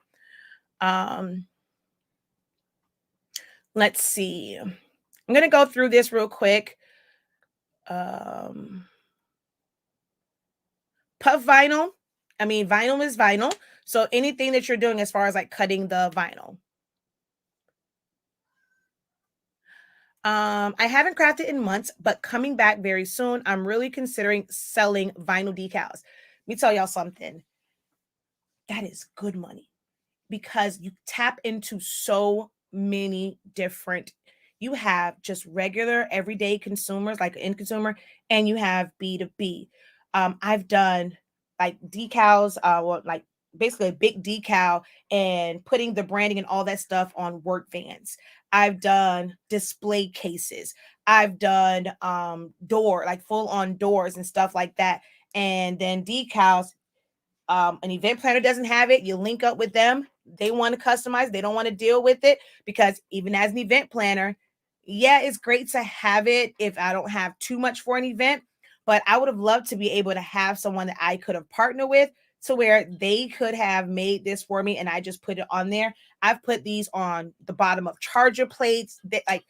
Let's see. I'm going to go through this real quick. Puff vinyl. I mean, vinyl is vinyl. So anything that you're doing as far as like cutting the vinyl. I haven't crafted in months, but coming back very soon. I'm really considering selling vinyl decals. Let me tell y'all something. That is good money because you tap into so many different. You have just regular everyday consumers, like an end consumer, and you have B2B. I've done like decals, like basically a big decal and putting the branding and all that stuff on work vans. I've done display cases. I've done like full on doors and stuff like that. And then decals, an event planner doesn't have it, you link up with them. They want to customize, they don't want to deal with it, because even as an event planner, yeah, it's great to have it if I don't have too much for an event, but I would have loved to be able to have someone that I could have partnered with to where they could have made this for me and I just put it on there. I've put these on the bottom of charger plates that like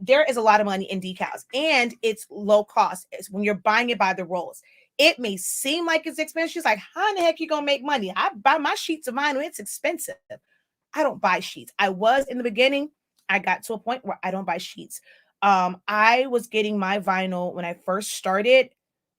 there is a lot of money in decals and it's low cost. It's when you're buying it by the rolls. It may seem like it's expensive. It's like, how in the heck you gonna make money? I buy my sheets of vinyl, it's expensive. I don't buy sheets. I was in the beginning. I got to a point where I don't buy sheets. I was getting my vinyl when I first started,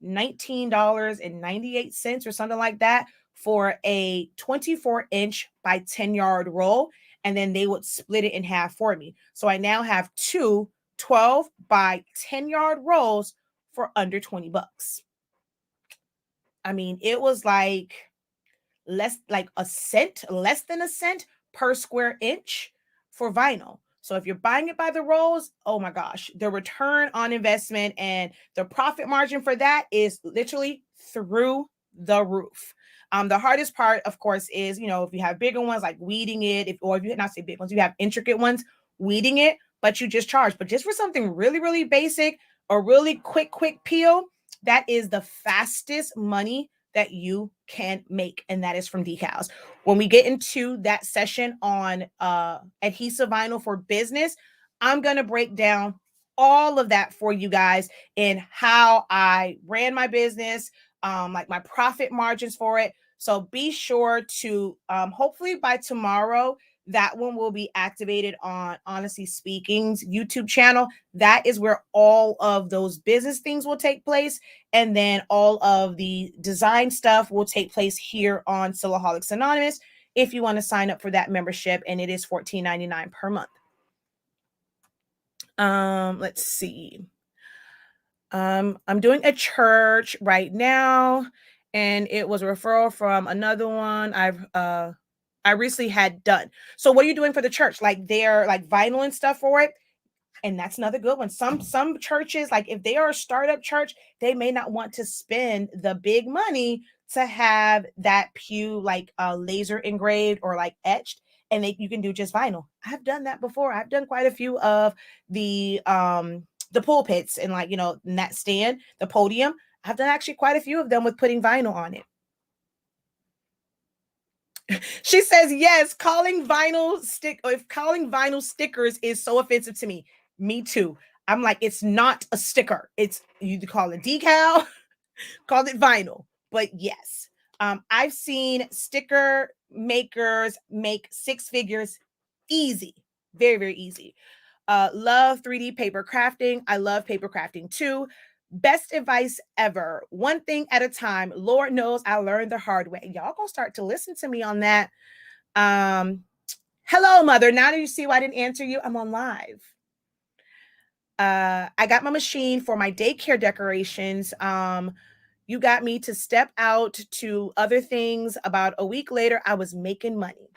$19.98 or something like that for a 24-inch by 10-yard roll. And then they would split it in half for me. So I now have two 12 by 10-yard rolls for under $20. I mean, it was like less than a cent per square inch for vinyl. So if you're buying it by the rolls, oh my gosh, the return on investment and the profit margin for that is literally through the roof. The hardest part, of course, is, if you have bigger ones like weeding it, or if you not say big ones, you have intricate ones, weeding it, but you just charge. But just for something really, really basic, a really quick peel, that is the fastest money that you can make, and that is from decals. When we get into that session on adhesive vinyl for business, I'm going to break down all of that for you guys and how I ran my business, like my profit margins for it. So be sure to hopefully by tomorrow, that one will be activated on Honestly Speaking's YouTube channel. That is where all of those business things will take place. And then all of the design stuff will take place here on Silaholics Anonymous if you want to sign up for that membership. And it is $14.99 per month. Let's see. I'm doing a church right now, and it was a referral from another one I recently had done. So what are you doing for the church? Like they're like vinyl and stuff for it? And that's another good one. Some churches, like if they are a startup church, they may not want to spend the big money to have that pew like laser engraved or like etched, and you can do just vinyl. I've done that before. I've done quite a few of the pulpits and like, in that stand, the podium. I've done actually quite a few of them with putting vinyl on it. She says, yes, calling vinyl stickers is so offensive to me. Me too. I'm like, it's not a sticker. It's, you call it decal, call it vinyl. But yes, I've seen sticker makers make six figures easy. Very, very easy. Love 3D paper crafting. I love paper crafting too. Best advice ever. One thing at a time. Lord knows I learned the hard way. Y'all gonna start to listen to me on that. Hello, mother. Now do you see why I didn't answer you? I'm on live. I got my machine for my daycare decorations. You got me to step out to other things. About a week later, I was making money.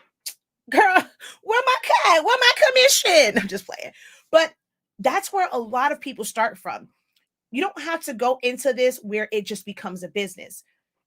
Girl, where my cat? Where my commission? I'm just playing. But that's where a lot of people start from. You don't have to go into this where it just becomes a business.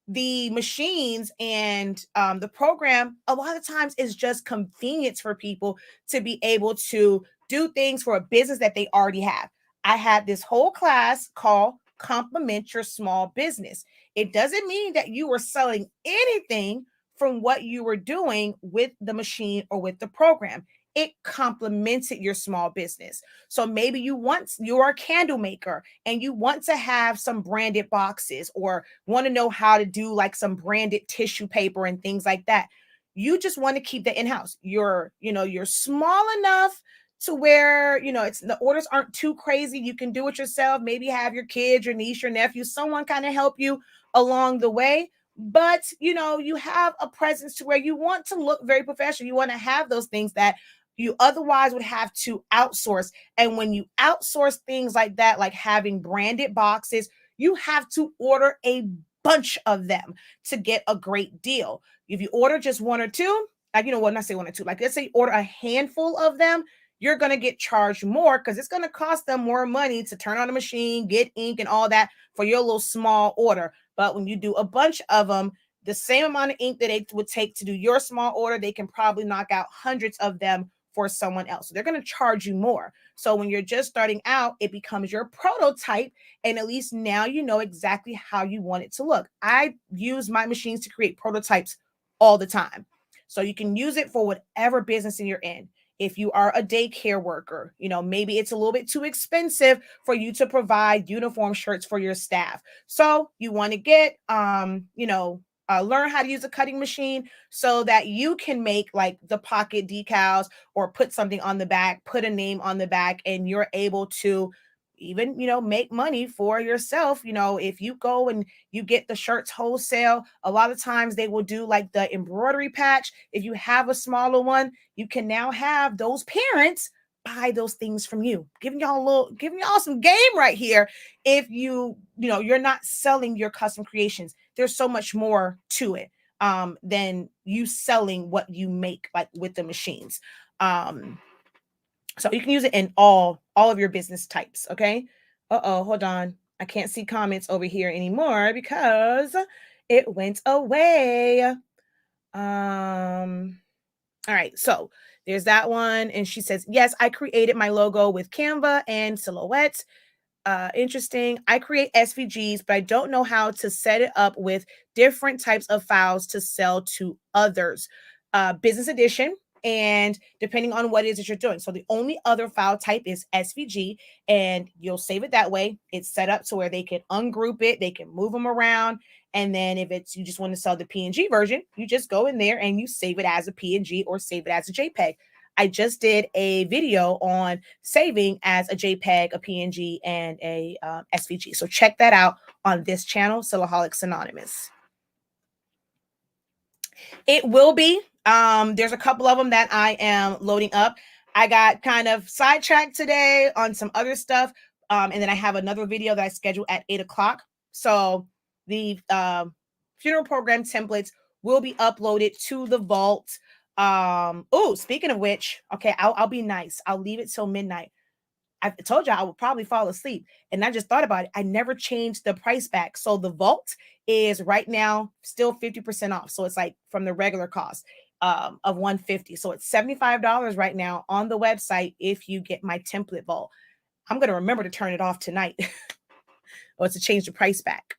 The machines and the program a lot of times is just convenience for people to be able to do things for a business that they already have. I had this whole class called Complement Your Small Business. It doesn't mean that you were selling anything from what you were doing with the machine or with the program. It complemented your small business. So maybe you're a candle maker and you want to have some branded boxes or want to know how to do like some branded tissue paper and things like that. You just want to keep that in-house. You're small enough to where, it's the orders aren't too crazy. You can do it yourself. Maybe have your kids, your niece, your nephew, someone kind of help you along the way. But you have a presence to where you want to look very professional. You want to have those things that you otherwise would have to outsource. And when you outsource things like that, like having branded boxes, you have to order a bunch of them to get a great deal. If you order just one or two, like, when I say one or two, like let's say you order a handful of them, you're going to get charged more because it's going to cost them more money to turn on the machine, get ink and all that for your little small order. But when you do a bunch of them, the same amount of ink that it would take to do your small order, they can probably knock out hundreds of them for someone else. So they're going to charge you more. So when you're just starting out, it becomes your prototype. And at least now you know exactly how you want it to look. I use my machines to create prototypes all the time. So you can use it for whatever business you're in. If you are a daycare worker, maybe it's a little bit too expensive for you to provide uniform shirts for your staff. So you want to get, learn how to use a cutting machine so that you can make like the pocket decals or put something on the back, put a name on the back, and you're able to even make money for yourself. If you go and you get the shirts wholesale, a lot of times they will do like the embroidery patch. If you have a smaller one, you can now have those parents buy those things from you, giving y'all some game right here. If you're not selling your custom creations, there's so much more to it than you selling what you make, like with the machines. So you can use it in all of your business types. Okay. Hold on. I can't see comments over here anymore because it went away. All right. So there's that one. And she says, yes, I created my logo with Canva and Silhouette. Interesting. I create SVGs, but I don't know how to set it up with different types of files to sell to others. Business edition, and depending on what it is that you're doing. So the only other file type is SVG, and you'll save it that way. It's set up to where they can ungroup it, they can move them around. And then if it's you just want to sell the PNG version, you just go in there and you save it as a PNG or save it as a JPEG. I just did a video on saving as a JPEG, a PNG, and a SVG. So check that out on this channel, Sillaholics Anonymous. It will be. There's a couple of them that I am loading up. I got kind of sidetracked today on some other stuff. And then I have another video that I scheduled at 8 o'clock. So the funeral program templates will be uploaded to the vault. Speaking of which, okay, I'll be nice. I'll leave it till midnight. I told you I would probably fall asleep. And I just thought about it. I never changed the price back. So the vault is right now still 50% off. So it's like from the regular cost of $150. So it's $75 right now on the website if you get my template vault. I'm going to remember to turn it off tonight or to change the price back.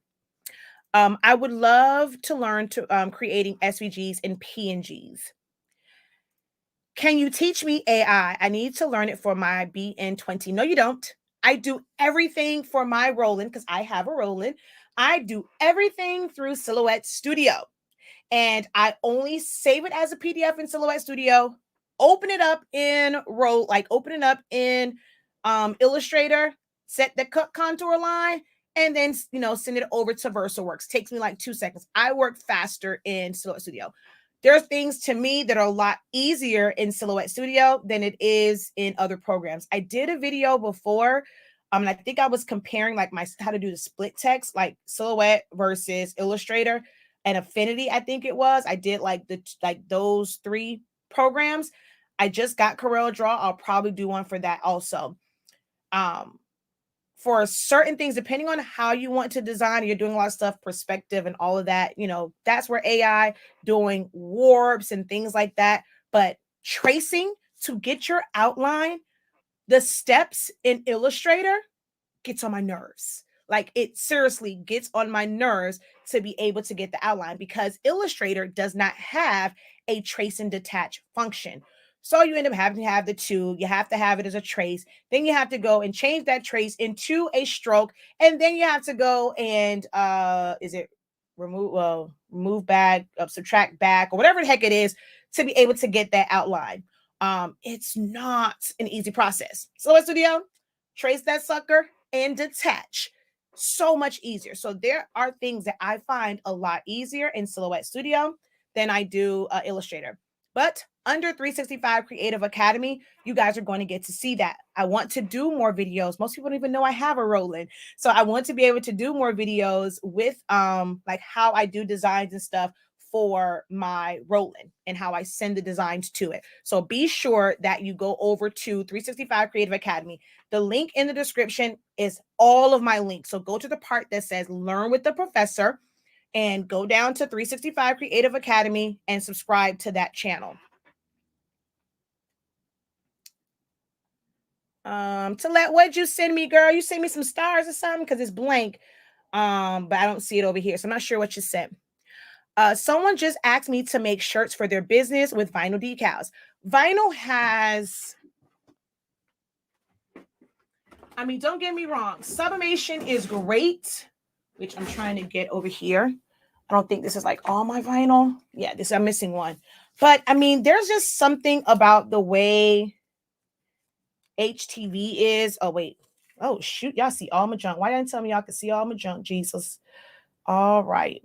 I would love to learn to creating SVGs and PNGs. Can you teach me AI? I need to learn it for my BN20. No, you don't. I do everything for my Roland because I have a Roland. I do everything through Silhouette Studio. And I only save it as a PDF in Silhouette Studio, open it up in Illustrator, set the contour line, and then send it over to VersaWorks. Takes me like 2 seconds. I work faster in Silhouette Studio. There are things to me that are a lot easier in Silhouette Studio than it is in other programs. I did a video before. And I think I was comparing like my how to do the split text, like Silhouette versus Illustrator and Affinity. I think it was. I did like those three programs. I just got Corel Draw. I'll probably do one for that also. For certain things, depending on how you want to design, you're doing a lot of stuff, perspective and all of that, that's where AI doing warps and things like that. But tracing to get your outline, the steps in Illustrator gets on my nerves. Like, it seriously gets on my nerves to be able to get the outline, because Illustrator does not have a trace and detach function. So you end up having to have the two. You have to have it as a trace. Then you have to go and change that trace into a stroke. And then you have to go and remove back, subtract back, or whatever the heck it is, to be able to get that outline. It's not an easy process. So Studio, trace that sucker and detach. So much easier. So there are things that I find a lot easier in Silhouette Studio than I do Illustrator. But under 365 Creative Academy, you guys are going to get to see that. I want to do more videos. Most people don't even know I have a Roland. So I want to be able to do more videos with like how I do designs and stuff for my Roland and how I send the designs to it. So be sure that you go over to 365 Creative Academy. The link in the description is all of my links. So go to the part that says Learn with the Professor and go down to 365 Creative Academy and subscribe to that channel. Let what'd you send me, girl? You sent me some stars or something, because it's blank. But I don't see it over here, so I'm not sure what you sent. Someone just asked me to make shirts for their business with vinyl decals. Vinyl has, I mean, don't get me wrong, sublimation is great, which I'm trying to get over here. I don't think this is like all my vinyl. Yeah, I'm missing one. But I mean, there's just something about the way HTV is. Oh, wait. Oh, shoot. Y'all see all my junk. Why didn't tell me y'all could see all my junk? Jesus. All right.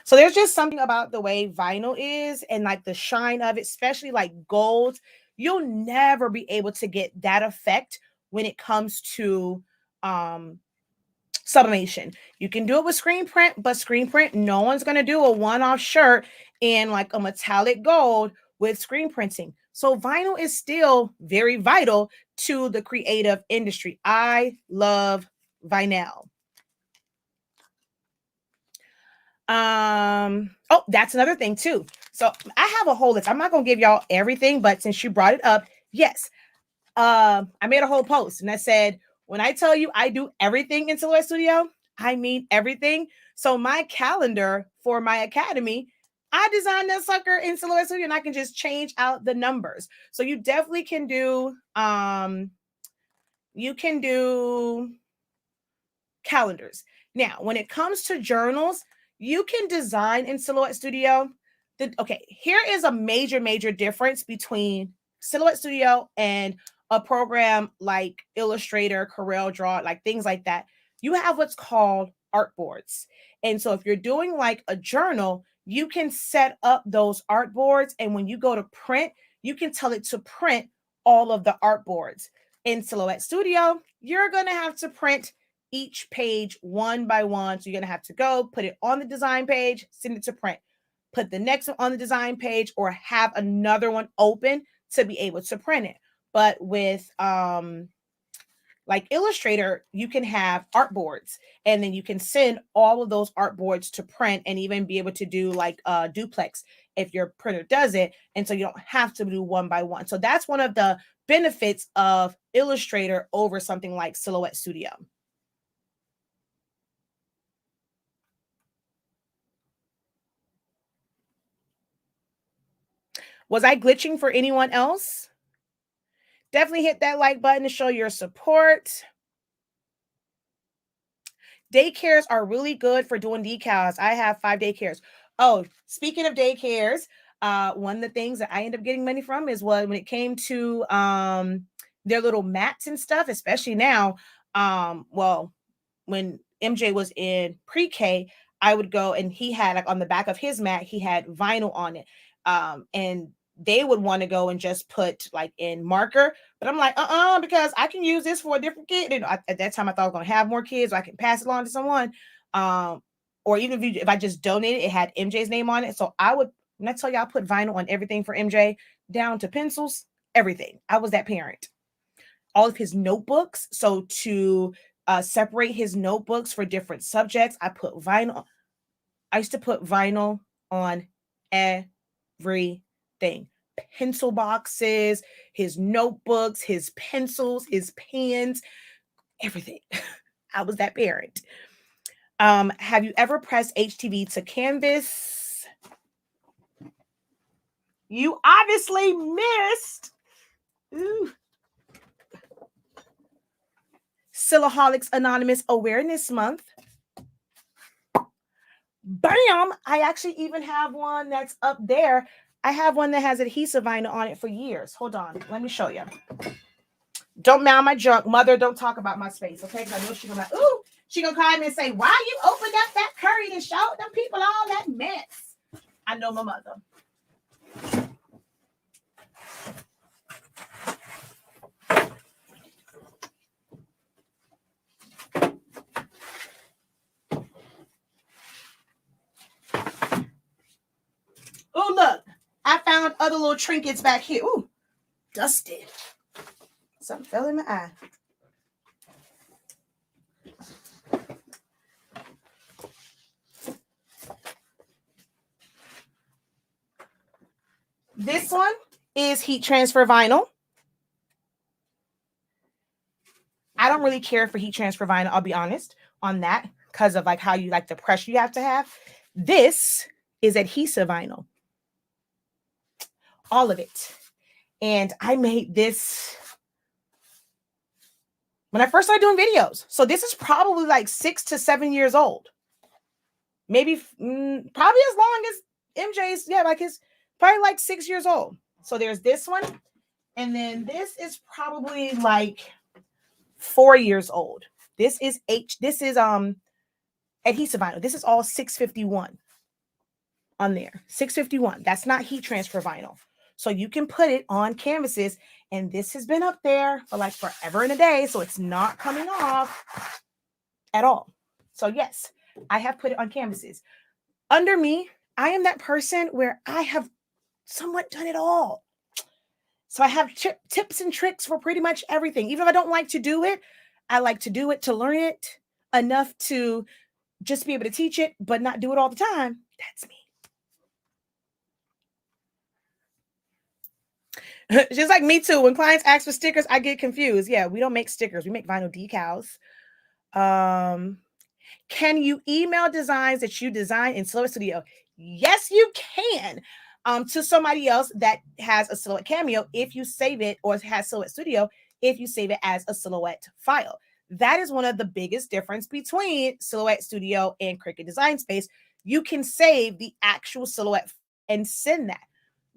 So there's just something about the way vinyl is and like the shine of it, especially like gold. You'll never be able to get that effect when it comes to sublimation. You can do it with screen print, but screen print, no one's going to do a one-off shirt in like a metallic gold with screen printing. So vinyl is still very vital to the creative industry. I love vinyl. Oh, that's another thing too. So I have a whole list. I'm not going to give y'all everything, but since you brought it up, yes. I made a whole post and I said, when I tell you I do everything in Silhouette Studio, I mean everything. So my calendar for my academy, I designed that sucker in Silhouette Studio and I can just change out the numbers. So you definitely can do calendars. Now, when it comes to journals, you can design in Silhouette Studio. Here is a major difference between Silhouette Studio and a program like Illustrator, Corel Draw, like things like that. You have what's called artboards. And so if you're doing like a journal, you can set up those artboards. And when you go to print, you can tell it to print all of the artboards. In Silhouette Studio, you're going to have to print each page one by one. So you're going to have to go put it on the design page, send it to print, put the next one on the design page, or have another one open to be able to print it. But with like Illustrator, you can have artboards and then you can send all of those artboards to print and even be able to do like duplex if your printer does it. And so you don't have to do one by one. So that's one of the benefits of Illustrator over something like Silhouette Studio. Was I glitching for anyone else? Definitely hit that like button to show your support. Daycares are really good for doing decals. I have 5 daycares. Oh, speaking of daycares, one of the things that I end up getting money from is when it came to their little mats and stuff, especially now. Well, when MJ was in pre-K, I would go, and he had like on the back of his mat, he had vinyl on it. And they would want to go and just put like in marker, but I'm like, because I can use this for a different kid. And at that time I thought I was going to have more kids, so I can pass it along to someone. Or even if I just donated, it had MJ's name on it. So when I tell you I put vinyl on everything for MJ, down to pencils, everything. I was that parent. All of his notebooks. So to separate his notebooks for different subjects, I put vinyl. I used to put vinyl on everything. Pencil boxes, his notebooks, his pencils, his pens, everything. I was that parent. Have you ever pressed HTV to canvas? You obviously missed. Ooh. Silaholics Anonymous Awareness Month. Bam! I actually even have one that's up there. I have one that has adhesive vinyl on it for years. Hold on. Let me show you. Don't mound my junk. Mother, don't talk about my space, okay? Because I know she's going to, she going to call me and say, why you opened up that curry and showed them people all that mess? I know my mother. Oh, look. I found other little trinkets back here. Ooh, dusted. Something fell in my eye. This one is heat transfer vinyl. I don't really care for heat transfer vinyl, I'll be honest on that, because of like how you like the pressure you have to have. This is adhesive vinyl. All of it. And I made this when I first started doing videos. So this is probably like 6 to 7 years old. Maybe probably as long as MJ's, like his probably like 6 years old. So there's this one. And then this is probably like 4 years old. This is adhesive vinyl. This is all 651 on there. 651. That's not heat transfer vinyl. So you can put it on canvases, and this has been up there for like forever and a day, so it's not coming off at all. So yes, I have put it on canvases. Under me, I am that person where I have somewhat done it all. So I have tips and tricks for pretty much everything. Even if I don't like to do it, I like to do it to learn it enough to just be able to teach it, but not do it all the time. That's me. Just like me too. When clients ask for stickers, I get confused. Yeah, we don't make stickers. We make vinyl decals. Can you email designs that you design in Silhouette Studio? Yes, you can. To somebody else that has a Silhouette Cameo if you save it, or has Silhouette Studio if you save it as a Silhouette file. That is one of the biggest difference between Silhouette Studio and Cricut Design Space. You can save the actual Silhouette and send that.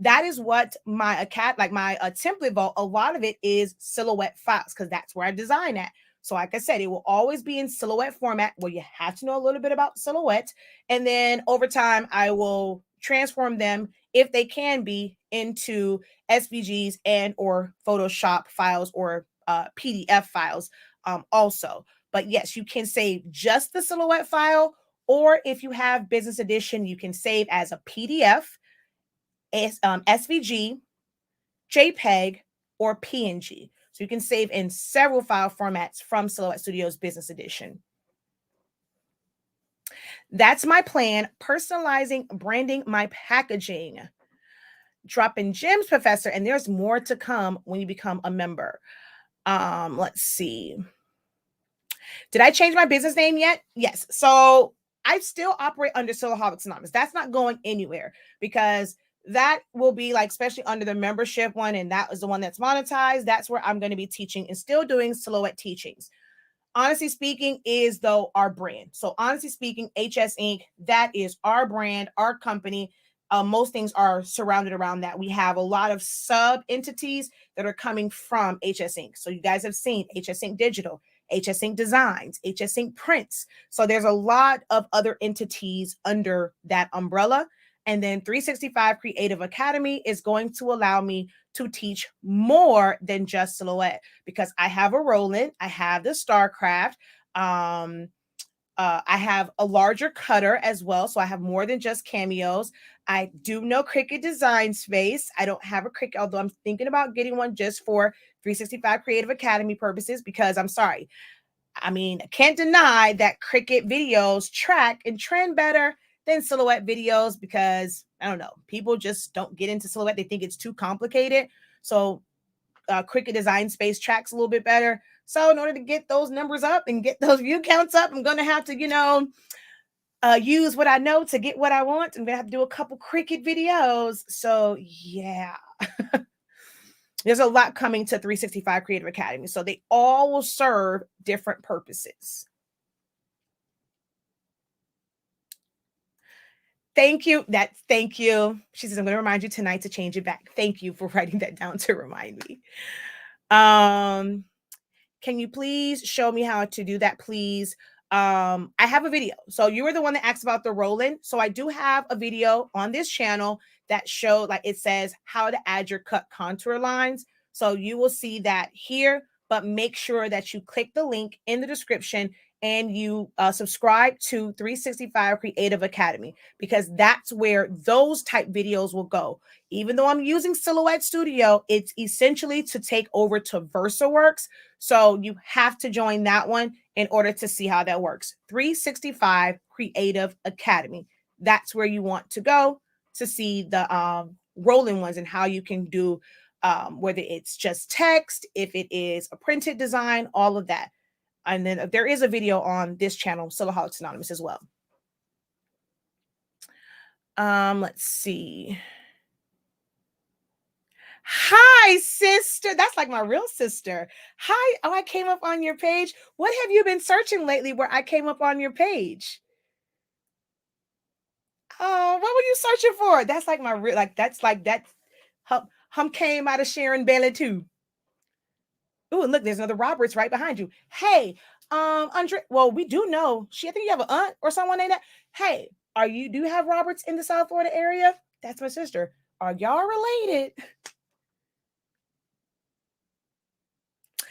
That is what my template vault, a lot of it is Silhouette files, because that's where I design at. So like I said, it will always be in Silhouette format, where you have to know a little bit about Silhouette. And then over time, I will transform them, if they can be, into SVGs and or Photoshop files, or PDF files also. But yes, you can save just the Silhouette file, or if you have Business Edition, you can save as a PDF, SVG, JPEG, or PNG. So you can save in several file formats from Silhouette Studio's Business Edition. That's my plan. Personalizing, branding my packaging. Dropping gems, Professor, and there's more to come when you become a member. Let's see. Did I change my business name yet? Yes. So I still operate under Silaholics Anonymous. That's not going anywhere, because that will be like, especially under the membership one, and that is the one that's monetized. That's where I'm going to be teaching and still doing Silhouette teachings. Honestly Speaking is, though, our brand. So Honestly Speaking, HS Inc., that is our brand, our company. Most things are surrounded around that. We have a lot of sub entities that are coming from HS Inc. So you guys have seen HS Inc. Digital, HS Ink Designs, HS Ink Prints. So there's a lot of other entities under that umbrella. And then 365 Creative Academy is going to allow me to teach more than just silhouette, because I have a Roland, I have the StarCraft, I have a larger cutter as well, so I have more than just cameos. I do know Cricut Design Space. I don't have a Cricut, although I'm thinking about getting one just for 365 Creative Academy purposes, because I'm sorry. I mean, I can't deny that Cricut videos track and trend better than silhouette videos, because I don't know, people just don't get into silhouette. They think it's too complicated. So Cricut Design Space tracks a little bit better. So in order to get those numbers up and get those view counts up, I'm going to have to, use what I know to get what I want. I'm going to have to do a couple Cricut videos. So yeah, there's a lot coming to 365 Creative Academy. So they all will serve different purposes. Thank you. Thank you. She says, I'm going to remind you tonight to change it back. Thank you for writing that down to remind me. Can you please show me how to do that, please? I have a video. So you were the one that asked about the Roland. So I do have a video on this channel that showed, like, it says how to add your cut contour lines. So you will see that here, but make sure that you click the link in the description and you subscribe to 365 Creative Academy, because that's where those type videos will go. Even though I'm using Silhouette Studio, it's essentially to take over to VersaWorks. So you have to join that one in order to see how that works. 365 Creative Academy. That's where you want to go to see the rolling ones and how you can do whether it's just text, if it is a printed design, all of that. And then there is a video on this channel, Silhouette Anonymous, as well. Let's see. Hi, sister. That's like my real sister. Hi. Oh, I came up on your page. What have you been searching lately where I came up on your page? Oh, what were you searching for? That's like my real, like, that's like that. Hum came out of Sharon Bailey too. Oh, and look, there's another Roberts right behind you. Hey, Andre. Well, we do know she. I think you have an aunt or someone like that. Hey, do you have Roberts in the South Florida area? That's my sister. Are y'all related?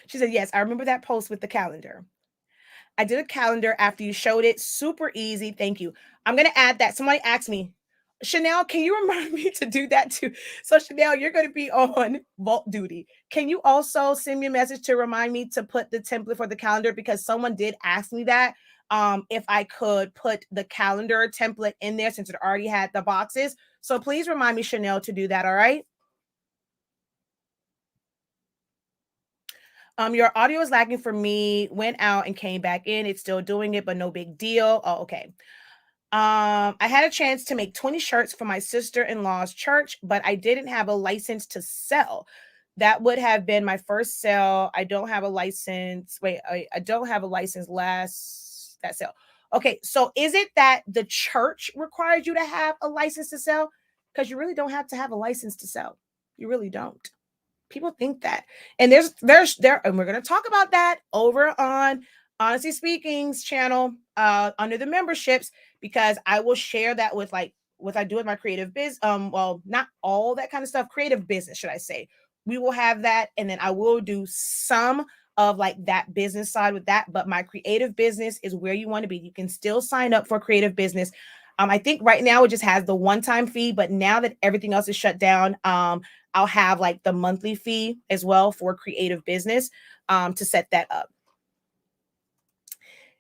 She said, yes, I remember that post with the calendar. I did a calendar after you showed it. Super easy. Thank you. I'm going to add that. Somebody asked me, Chanel, can you remind me to do that too? So Chanel, you're going to be on vault duty. Can you also send me a message to remind me to put the template for the calendar? Because someone did ask me that, if I could put the calendar template in there since it already had the boxes. So please remind me, Chanel, to do that. All right. Your audio is lagging for me. Went out and came back in. It's still doing it, but no big deal. Oh, okay. I had a chance to make 20 shirts for my sister-in-law's church, but I didn't have a license to sell. That would have been my first sale. I don't have a license. Wait, I don't have a license last that sale. Okay, so is it that the church required you to have a license to sell? Because you really don't have to have a license to sell. You really don't. People think that. And and we're going to talk about that over on Honestly Speaking's channel under the memberships, because I will share that with, like, what I do with my creative biz. Well, not all that kind of stuff, creative business, should I say. We will have that, and then I will do some of, like, that business side with that, but my creative business is where you want to be. You can still sign up for creative business. I think right now it just has the one-time fee, but now that everything else is shut down, I'll have, like, the monthly fee as well for creative business to set that up.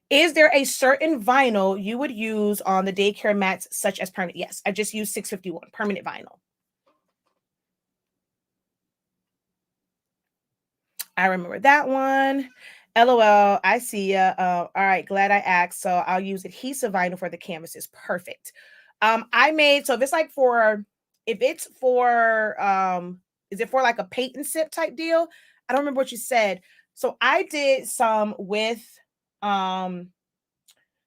Is there a certain vinyl you would use on the daycare mats, such as permanent? Yes, I just used 651 permanent vinyl. I remember that one. LOL, I see ya. All right, glad I asked. So I'll use adhesive vinyl for the canvases. Perfect. I made, so if it's for is it for like a paint and sip type deal? I don't remember what you said. So I did some with no,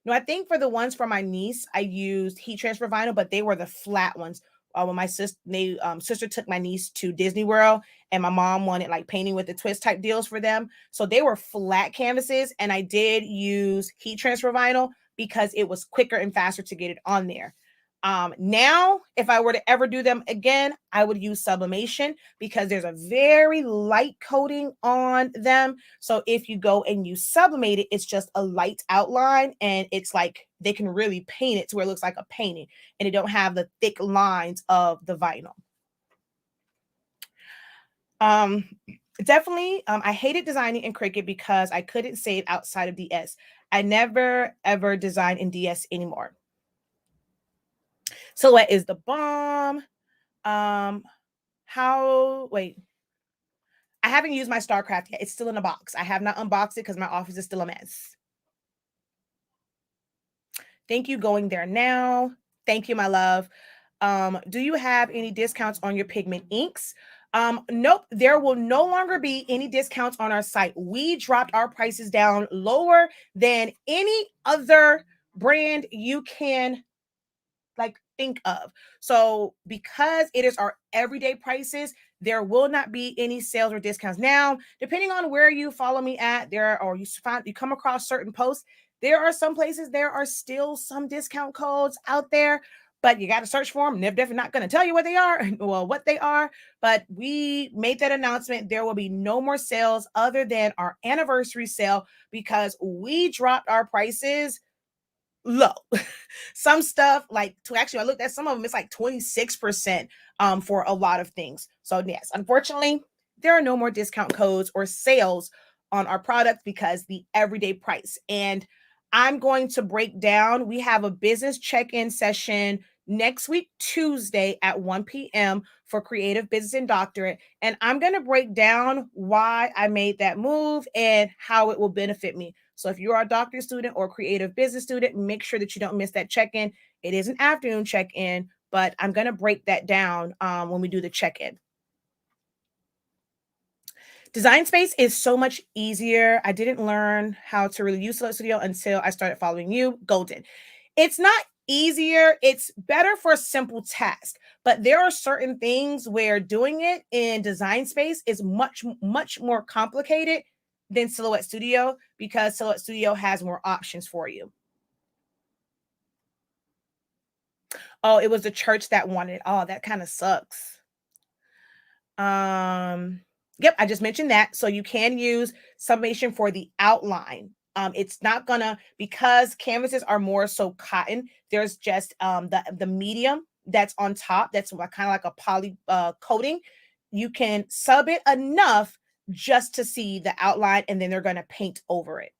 I think for the ones for my niece, I used heat transfer vinyl, but they were the flat ones. when my sister took my niece to Disney World, and my mom wanted like painting with the twist type deals for them. So they were flat canvases, and I did use heat transfer vinyl because it was quicker and faster to get it on there. Now, if I were to ever do them again, I would use sublimation because there's a very light coating on them. So if you go and you sublimate it, it's just a light outline, and it's like they can really paint it to where it looks like a painting, and it don't have the thick lines of the vinyl. Definitely, I hated designing in Cricut because I couldn't save outside of DS. I never ever design in DS anymore. Silhouette is the bomb. Wait, I haven't used my StarCraft yet. It's still in a box. I have not unboxed it because my office is still a mess. Thank you, going there now. Thank you, my love. Do you have any discounts on your pigment inks? Nope, there will no longer be any discounts on our site. We dropped our prices down lower than any other brand you can like think of. So because it is our everyday prices, there will not be any sales or discounts. Now, depending on where you follow me at, you come across certain posts, there are some places there are still some discount codes out there, but you got to search for them. They're definitely not going to tell you what they are. Well, what they are, but we made that announcement. There will be no more sales other than our anniversary sale because we dropped our prices low. Some stuff like I looked at some of them, it's like 26% for a lot of things. So yes, unfortunately, there are no more discount codes or sales on our product because the everyday price. And I'm going to break down, we have a business check-in session next week, Tuesday at 1 p.m. for Creative Business and Doctorate. And I'm going to break down why I made that move and how it will benefit me. So if you're a doctorate student or creative business student, make sure that you don't miss that check-in. It is an afternoon check-in, but I'm going to break that down when we do the check-in. Design Space is so much easier. I didn't learn how to really use Silhouette Studio until I started following you. Golden. It's not easier. It's better for a simple task, but there are certain things where doing it in Design Space is much, much more complicated than Silhouette Studio because Silhouette Studio has more options for you. Oh, it was the church that wanted it. Oh, that kind of sucks. Yep, I just mentioned that. So you can use summation for the outline. It's not gonna, because canvases are more so cotton, there's just the medium that's on top, that's kind of like a poly coating. You can sub it enough just to see the outline, and then they're gonna paint over it.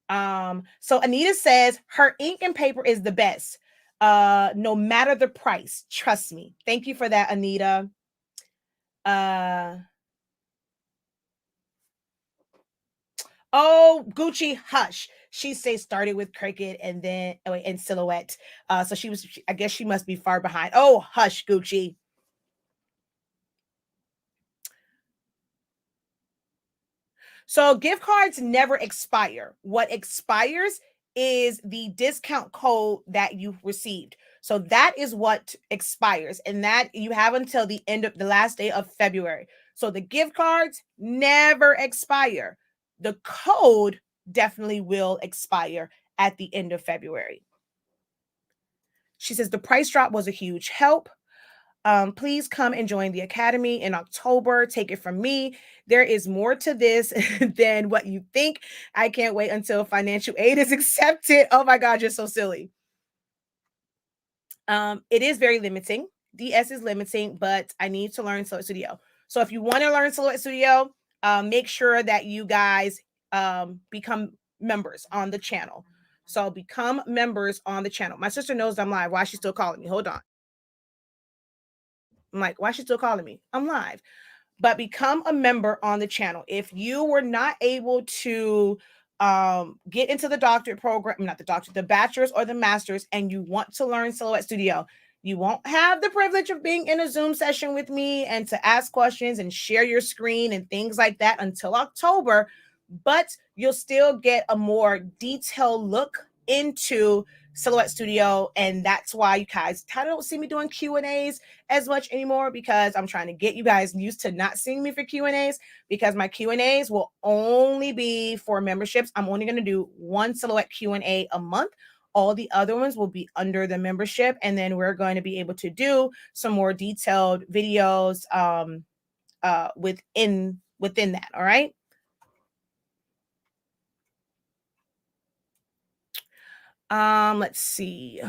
So Anita says her ink and paper is the best, no matter the price. Trust me. Thank you for that, Anita. Oh, Gucci, hush. She says started with Cricut and then and Silhouette. So I guess she must be far behind. Oh, hush, Gucci. So gift cards never expire. What expires is the discount code that you received. So that is what expires, and that you have until the last day of February. So the gift cards never expire. The code definitely will expire at the end of February. She says the price drop was a huge help. Please come and join the Academy in October. Take it from me. There is more to this than what you think. I can't wait until financial aid is accepted. Oh my God, you're so silly. It is very limiting. DS is limiting, but I need to learn Silhouette Studio. So if you want to learn Silhouette Studio, make sure that you guys become members on the channel. So become members on the channel. My sister knows I'm live. Why is she still calling me? Hold on. I'm like, why is she still calling me? I'm live. But become a member on the channel. If you were not able to get into the doctorate program, not the doctorate, the bachelor's or the master's, and you want to learn Silhouette Studio, you won't have the privilege of being in a Zoom session with me and to ask questions and share your screen and things like that until October, but you'll still get a more detailed look into Silhouette Studio, and that's why you guys kind of don't see me doing Q&As as much anymore, because I'm trying to get you guys used to not seeing me for Q&As, because my Q&As will only be for memberships. I'm only going to do one Silhouette Q&A a month. All the other ones will be under the membership, and then we're going to be able to do some more detailed videos within that. All right. Let's see.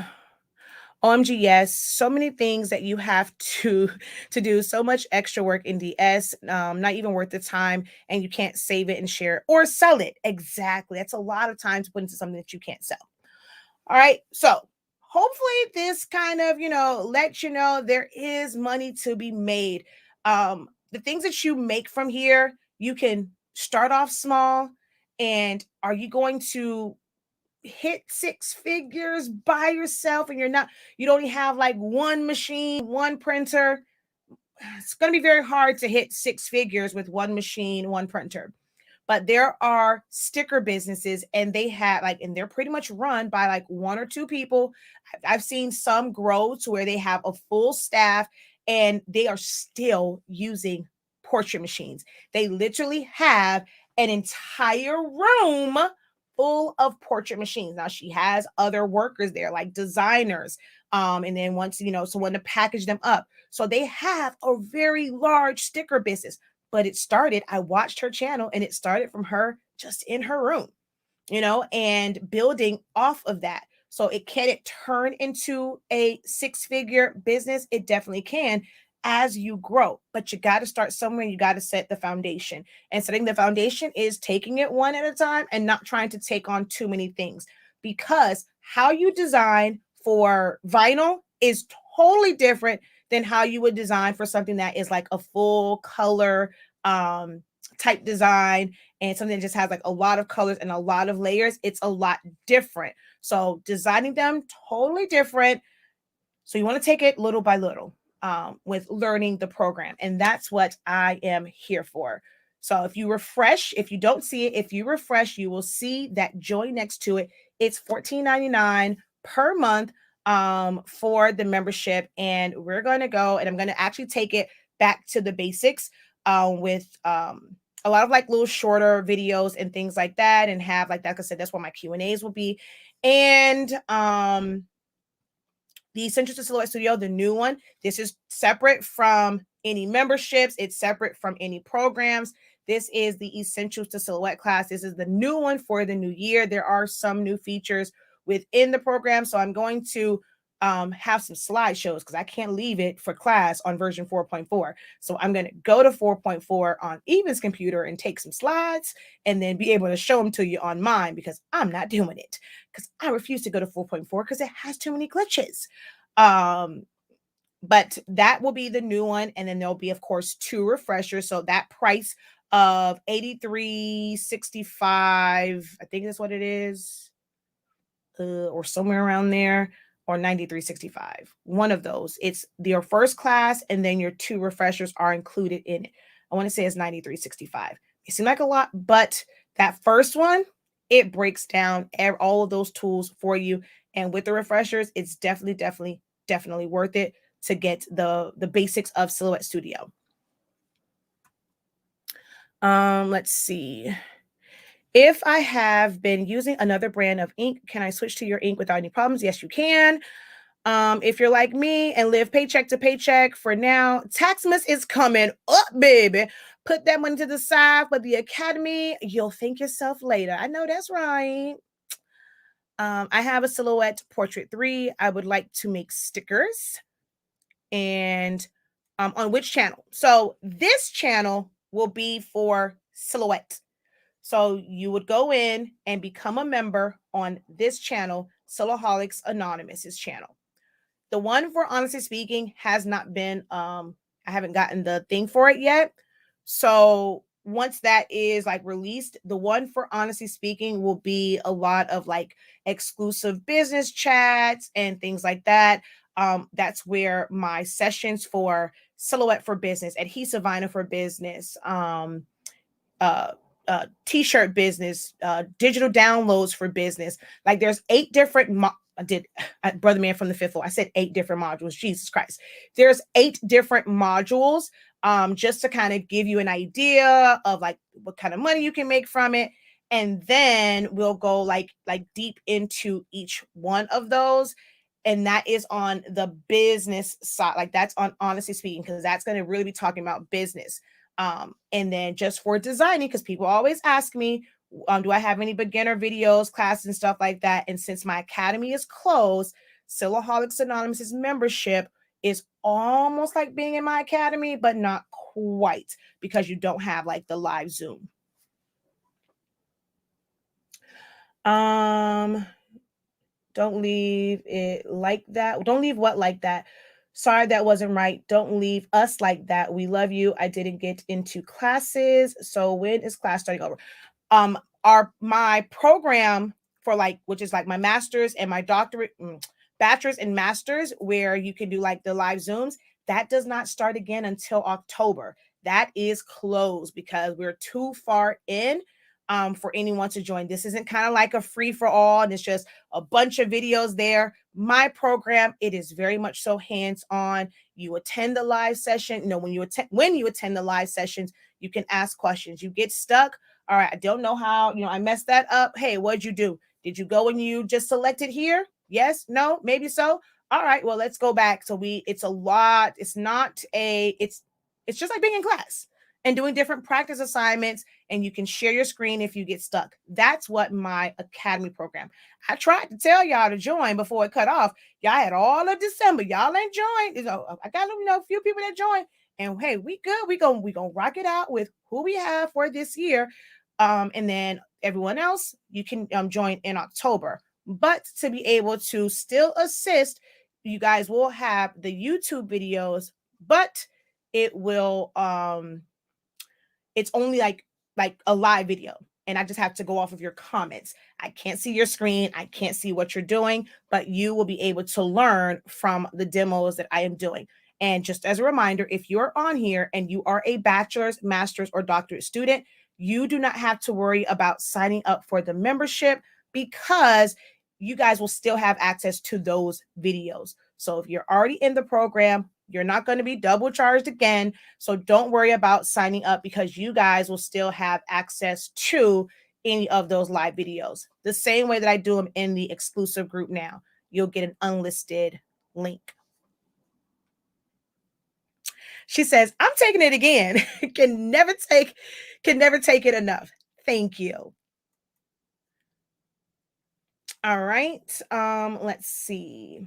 OMG, yes, so many things that you have to do, so much extra work in DS, not even worth the time, and you can't save it and share it or sell it. Exactly. That's a lot of time to put into something that you can't sell. All right. So hopefully this kind of, lets you know there is money to be made. The things that you make from here, you can start off small. And are you going to hit six figures by yourself, and you don't have like one machine, one printer? It's going to be very hard to hit six figures with one machine, one printer. But there are sticker businesses, and they have and they're pretty much run by like one or two people. I've seen some grow to where they have a full staff, and they are still using portrait machines. They literally have an entire room full of portrait machines. Now she has other workers there, like designers, and then once someone to package them up. So they have a very large sticker business. But I watched her channel, and it started from her just in her room, and building off of that. So can it turn into a six-figure business? It definitely can as you grow, but you got to start somewhere. You got to set the foundation, and setting the foundation is taking it one at a time and not trying to take on too many things, because how you design for vinyl is totally different than how you would design for something that is like a full color type design, and something that just has like a lot of colors and a lot of layers. It's a lot different. So designing them totally different. So you want to take it little by little with learning the program. And that's what I am here for. So if you refresh, if you don't see it, if you refresh, you will see that joy next to it. It's $14.99 per month for the membership. And we're going to go, and I'm going to actually take it back to the basics with a lot of like little shorter videos and things like that, and have like I said, that's what my Q&As will be. And the Essentials to Silhouette Studio, the new one, this is separate from any memberships. It's separate from any programs. This is the Essentials to Silhouette class. This is the new one for the new year. There are some new features within the program. So I'm going to have some slideshows, because I can't leave it for class on version 4.4. So I'm going to go to 4.4 on Eva's computer and take some slides, and then be able to show them to you on mine, because I'm not doing it, because I refuse to go to 4.4 because it has too many glitches. But that will be the new one. And then there'll be, of course, 2 refreshers. So that price of $83.65, I think that's what it is, or somewhere around there, or $93.65. One of those. It's your first class, and then your 2 refreshers are included in it. I want to say it's $93.65. It seems like a lot, but that first one, it breaks down all of those tools for you. And with the refreshers, it's definitely worth it to get the basics of Silhouette Studio. Let's see. If I have been using another brand of ink, can I switch to your ink without any problems? Yes, you can. If you're like me and live paycheck to paycheck for now, Taxmas is coming up, baby. Put that money to the side for the academy. You'll thank yourself later. I know that's right. I have a Silhouette Portrait 3. I would like to make stickers. And on which channel? So this channel will be for Silhouette. So you would go in and become a member on this channel, Silhouaholics Anonymous's channel. The one for Honestly Speaking has not been, I haven't gotten the thing for it yet. So once that is like released, the one for Honestly Speaking will be a lot of like exclusive business chats and things like that. That's where my sessions for Silhouette for Business, Adhesive Vinyl for Business, t-shirt business, digital downloads for business. Like there's 8 different Brother Man from the fifth floor. I said 8 different modules. Jesus Christ. There's 8 different modules, just to kind of give you an idea of like what kind of money you can make from it. And then we'll go like deep into each one of those. And that is on the business side. Like that's on honestly speaking, because that's going to really be talking about business. And then just for designing, because people always ask me, do I have any beginner videos, classes, and stuff like that? And since my academy is closed, Silaholics Anonymous's membership is almost like being in my academy, but not quite, because you don't have like the live Zoom. Don't leave it like that. Don't leave what like that. Sorry, that wasn't right. Don't leave us like that. We love you. I didn't get into classes. So when is class starting over? My program for like, which is like my master's and my doctorate, bachelor's and master's, where you can do like the live Zooms, that does not start again until October. That is closed because we're too far in for anyone to join. This isn't kind of like a free for all, and it's just a bunch of videos there. My program, it is very much so hands-on. You attend the live session. When you attend the live sessions, you can ask questions. You get stuck. All right, I don't know how, I messed that up. Hey, what'd you do? Did you go and you just selected here? Yes, no, maybe so. All right, well, let's go back. So it's a lot. It's just like being in class and doing different practice assignments, and you can share your screen if you get stuck. That's what my academy program. I tried to tell y'all to join before it cut off. Y'all had all of December. Y'all ain't joined. I got a few people that joined. And hey, we good. We gonna rock it out with who we have for this year. And then everyone else, you can join in October. But to be able to still assist, you guys will have the YouTube videos, but it will it's only like a live video, and I just have to go off of your comments. I can't see your screen. I can't see what you're doing, but you will be able to learn from the demos that I am doing. And just as a reminder, if you're on here and you are a bachelor's, master's, or doctorate student, you do not have to worry about signing up for the membership, because you guys will still have access to those videos. So if you're already in the program, you're not going to be double charged again. So don't worry about signing up, because you guys will still have access to any of those live videos. The same way that I do them in the exclusive group now. You'll get an unlisted link. She says, I'm taking it again. can never take it enough. Thank you. All right. Let's see.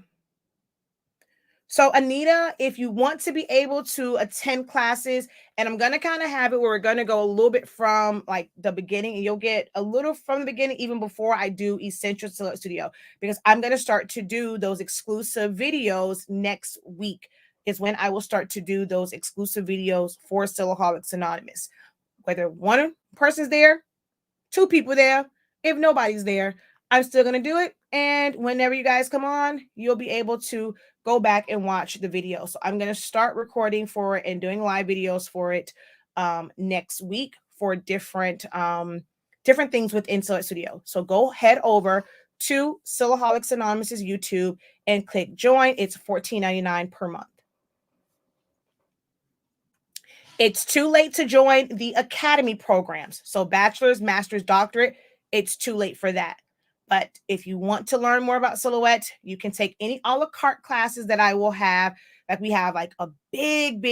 So Anita, if you want to be able to attend classes, and I'm going to kind of have it where we're going to go a little bit from like the beginning, and you'll get a little from the beginning, even before I do Essential Silhouette Studio, because I'm going to start to do those exclusive videos next week is when I will start to do those exclusive videos for Silaholics Anonymous. Whether one person's there, 2 people there, if nobody's there, I'm still going to do it. And whenever you guys come on, you'll be able to go back and watch the video. So I'm going to start recording for it and doing live videos for it next week for different things within Silhouette Studio. So go head over to Silaholics Anonymous's YouTube and click join. It's $14.99 per month. It's too late to join the academy programs. So bachelor's, master's, doctorate, it's too late for that. But if you want to learn more about silhouette, you can take any a la carte classes that I will have. Like we have like a big,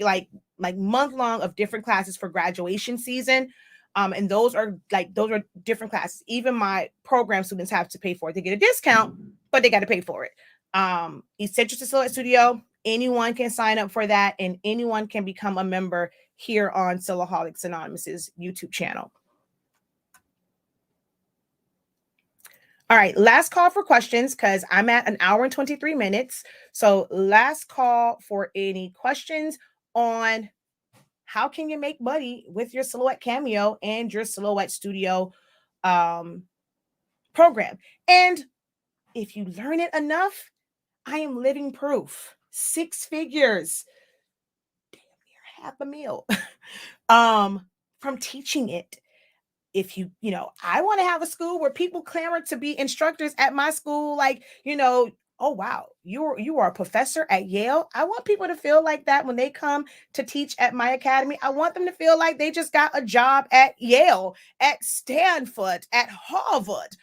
like month long of different classes for graduation season. And those are different classes. Even my program students have to pay for it. They get a discount, but they got to pay for it. Essential to Silhouette Studio, anyone can sign up for that, and anyone can become a member here on Silaholics Anonymous's YouTube channel. All right, last call for questions, because I'm at 1 hour and 23 minutes. So last call for any questions on how can you make money with your Silhouette Cameo and your Silhouette Studio program. And if you learn it enough, I am living proof. 6 figures, damn near $500,000 from teaching it. if I want to have a school where people clamor to be instructors at my school, like, oh wow, you are a professor at Yale. I want people to feel like that when they come to teach at my academy. I want them to feel like they just got a job at Yale, at Stanford, at Harvard,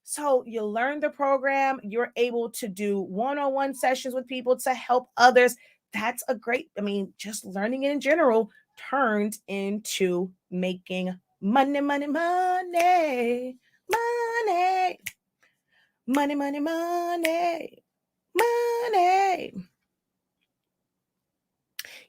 So you learn the program, you're able to do one-on-one sessions with people to help others. That's just learning it in general turned into making money, money, money, money, money, money, money, money.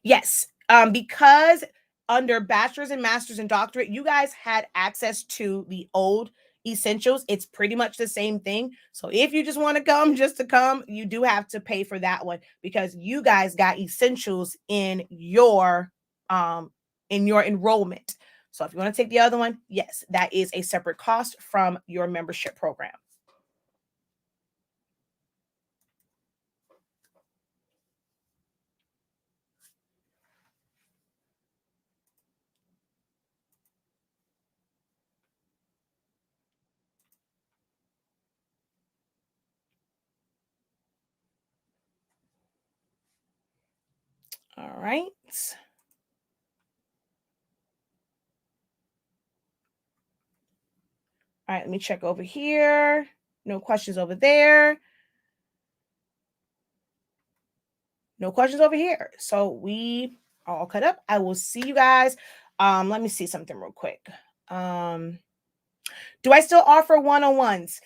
Yes, because under bachelor's and master's and doctorate, you guys had access to the old essentials. It's pretty much the same thing. So if you just want to come just to come, you do have to pay for that one because you guys got essentials in your enrollment. So if you want to take the other one, yes, that is a separate cost from your membership program. All right. All right, let me check over here. No questions over there. No questions over here. So we are all cut up. I will see you guys. Let me see something real quick. Do I still offer one-on-ones?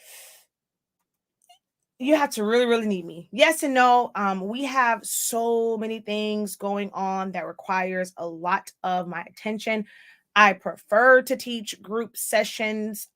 You have to really, really need me. Yes and no. We have so many things going on that requires a lot of my attention. I prefer to teach group sessions.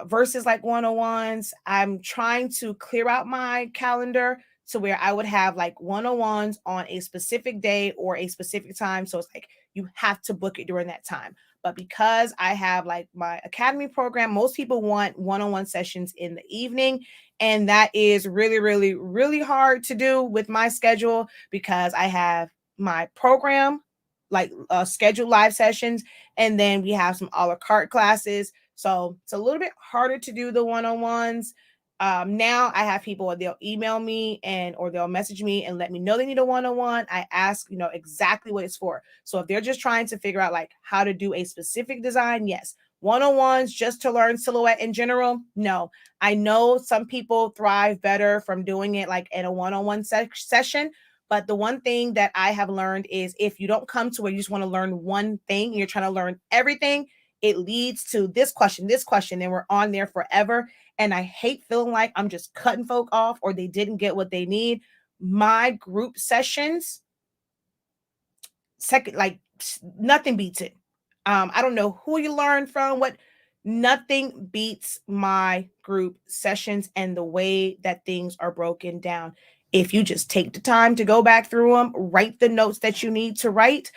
Versus like one-on-ones. I'm trying to clear out my calendar to where I would have like one-on-ones on a specific day or a specific time. So it's like you have to book it during that time. But because I have like my academy program, most people want one-on-one sessions in the evening. And that is really, really, really hard to do with my schedule because I have my program, like scheduled live sessions, and then we have some a la carte classes. So it's a little bit harder to do the one-on-ones. Now I have people, they'll email me or they'll message me and let me know they need a one-on-one. I ask, exactly what it's for. So if they're just trying to figure out like how to do a specific design, yes. One-on-ones just to learn silhouette in general, no. I know some people thrive better from doing it like in a one-on-one session. But the one thing that I have learned is if you don't come to where you just want to learn one thing and you're trying to learn everything, it leads to this question, and we're on there forever. And I hate feeling like I'm just cutting folk off or they didn't get what they need. My group sessions, nothing beats it. I don't know who you learn from, nothing beats my group sessions and the way that things are broken down. If you just take the time to go back through them, write the notes that you need to write,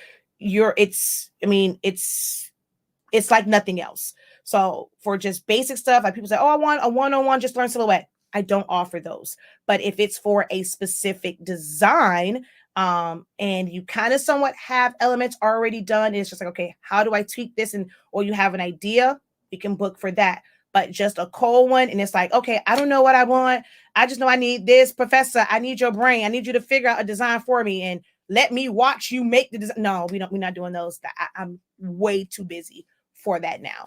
it's like nothing else. So for just basic stuff, like people say, oh, I want a one-on-one, just learn silhouette. I don't offer those. But if it's for a specific design, and you kind of somewhat have elements already done, it's just like, okay, how do I tweak this? Or you have an idea, we can book for that. But just a cold one, and it's like, okay, I don't know what I want. I just know I need this. Professor, I need your brain. I need you to figure out a design for me and let me watch you make the design. No, we're not doing those. I'm way too busy for that now.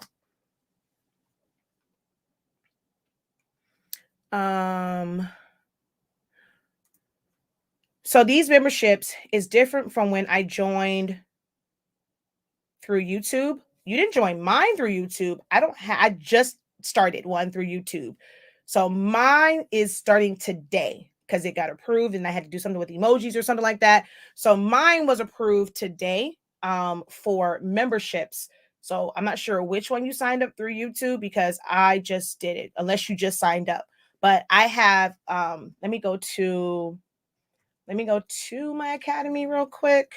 So these memberships is different from when I joined through YouTube. You didn't join mine through YouTube. I just started one through YouTube. So mine is starting today because it got approved and I had to do something with emojis or something like that. So mine was approved today for memberships. So I'm not sure which one you signed up through YouTube because I just did it, unless you just signed up. But I have let me go to my academy real quick.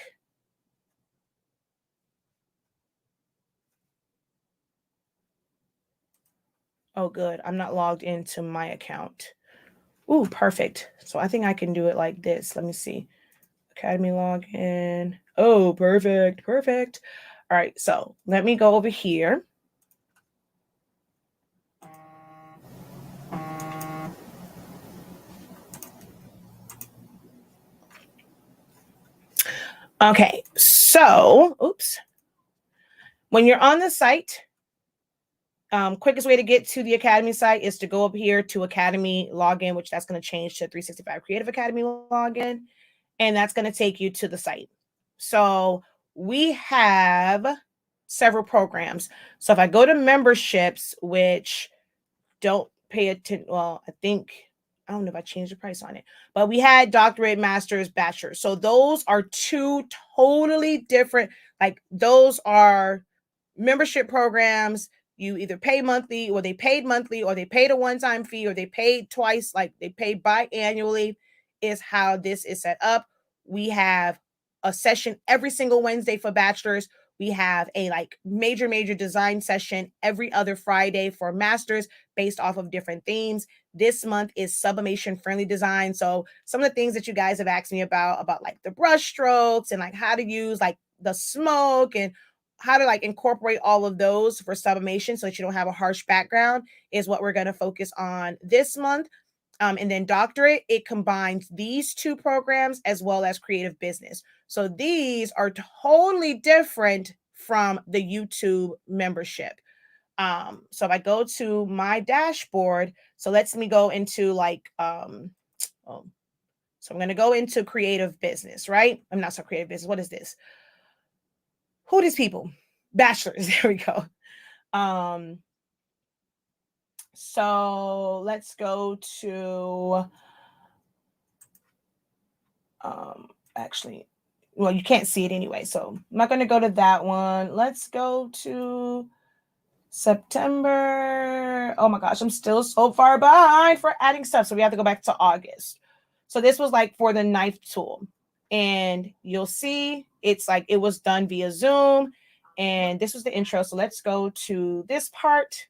Oh, good. I'm not logged into my account. Ooh, perfect. So I think I can do it like this. Let me see. Academy login. Oh, perfect. Perfect. All right, so let me go over here. Okay, so, oops. When you're on the site, quickest way to get to the Academy site is to go up here to Academy login, which that's going to change to 365 Creative Academy login. And that's going to take you to the site. So we have several programs. So if I go to memberships, which don't pay attention, well, I don't know if I changed the price on it, but we had doctorate, master's, bachelor. So those are two totally different, like those are membership programs. You either pay monthly, or they paid monthly, or they paid a one-time fee, or they paid twice, like they paid biannually, is how this is set up. We have a session every single Wednesday for bachelors. We have a like major design session every other Friday for masters based off of different themes. This month is sublimation friendly design. So some of the things that you guys have asked me about like the brush strokes and like how to use like the smoke and how to like incorporate all of those for sublimation so that you don't have a harsh background is what we're going to focus on this month. And then doctorate, it combines these two programs as well as creative business. So these are totally different from the YouTube membership. So if I go to my dashboard, so lets me go into like, so I'm going to go into creative business, right? I'm not so creative business. What is this? Who are these people? Bachelors. There we go. So let's go to, actually, well, you can't see it anyway, so I'm not going to go to that one. Let's go to September. Oh my gosh, I'm still so far behind for adding stuff. So we have to go back to August. So this was like for the knife tool. And you'll see it's like it was done via Zoom. And this was the intro. So let's go to this part.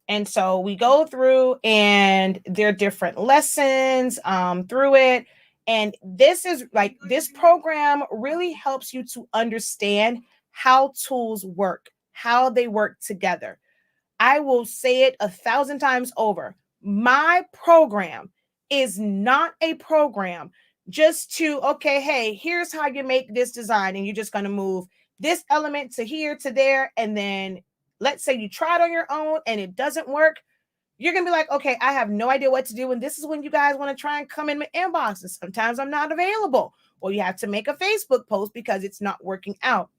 And so we go through and there are different lessons through it. And this is like, this program really helps you to understand how tools work, how they work together. I will say it 1,000 times over. My program is not a program just to, okay, hey, here's how you make this design. And you're just going to move this element to here, to there. And then let's say you try it on your own and it doesn't work. You're going to be like, okay, I have no idea what to do. And this is when you guys want to try and come in my inbox. And sometimes I'm not available. Or you have to make a Facebook post because it's not working out.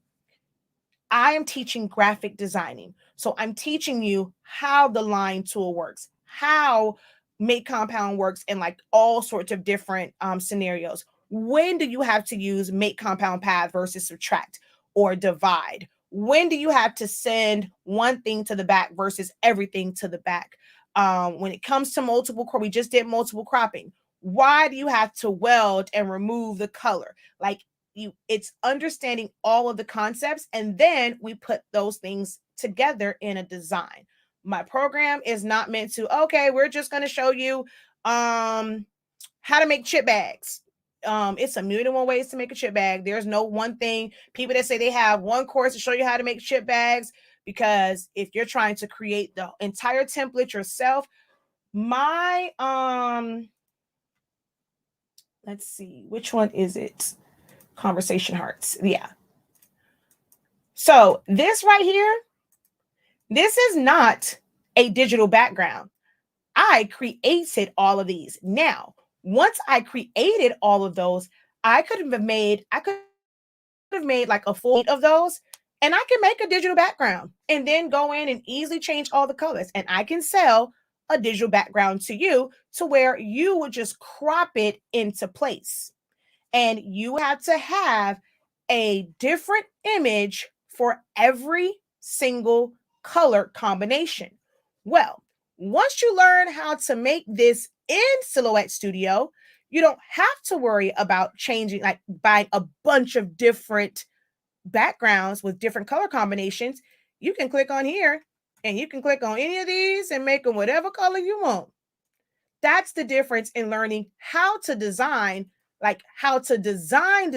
I am teaching graphic designing. So I'm teaching you how the line tool works, how make compound works in like all sorts of different scenarios. When do you have to use make compound path versus subtract or divide? When do you have to send one thing to the back versus everything to the back? When it comes to multiple, we just did multiple cropping. Why do you have to weld and remove the color? Like, it's understanding all of the concepts, and then we put those things together in a design. My program is not meant to, okay, we're just going to show you how to make chip bags. It's a million and one ways to make a chip bag. There's no one thing. People that say they have one course to show you how to make chip bags, because if you're trying to create the entire template yourself, my let's see, which one is it? Conversation Hearts. Yeah. So this right here, this is not a digital background. I created all of these. Now, once I created all of those, I could have made like a full of those, and I can make a digital background and then go in and easily change all the colors. And I can sell a digital background to you to where you would just crop it into place. And you have to have a different image for every single color combination. Well, once you learn how to make this in Silhouette Studio, you don't have to worry about changing, like buying a bunch of different backgrounds with different color combinations. You can click on here and you can click on any of these and make them whatever color you want. That's the difference in learning how to design, like how to design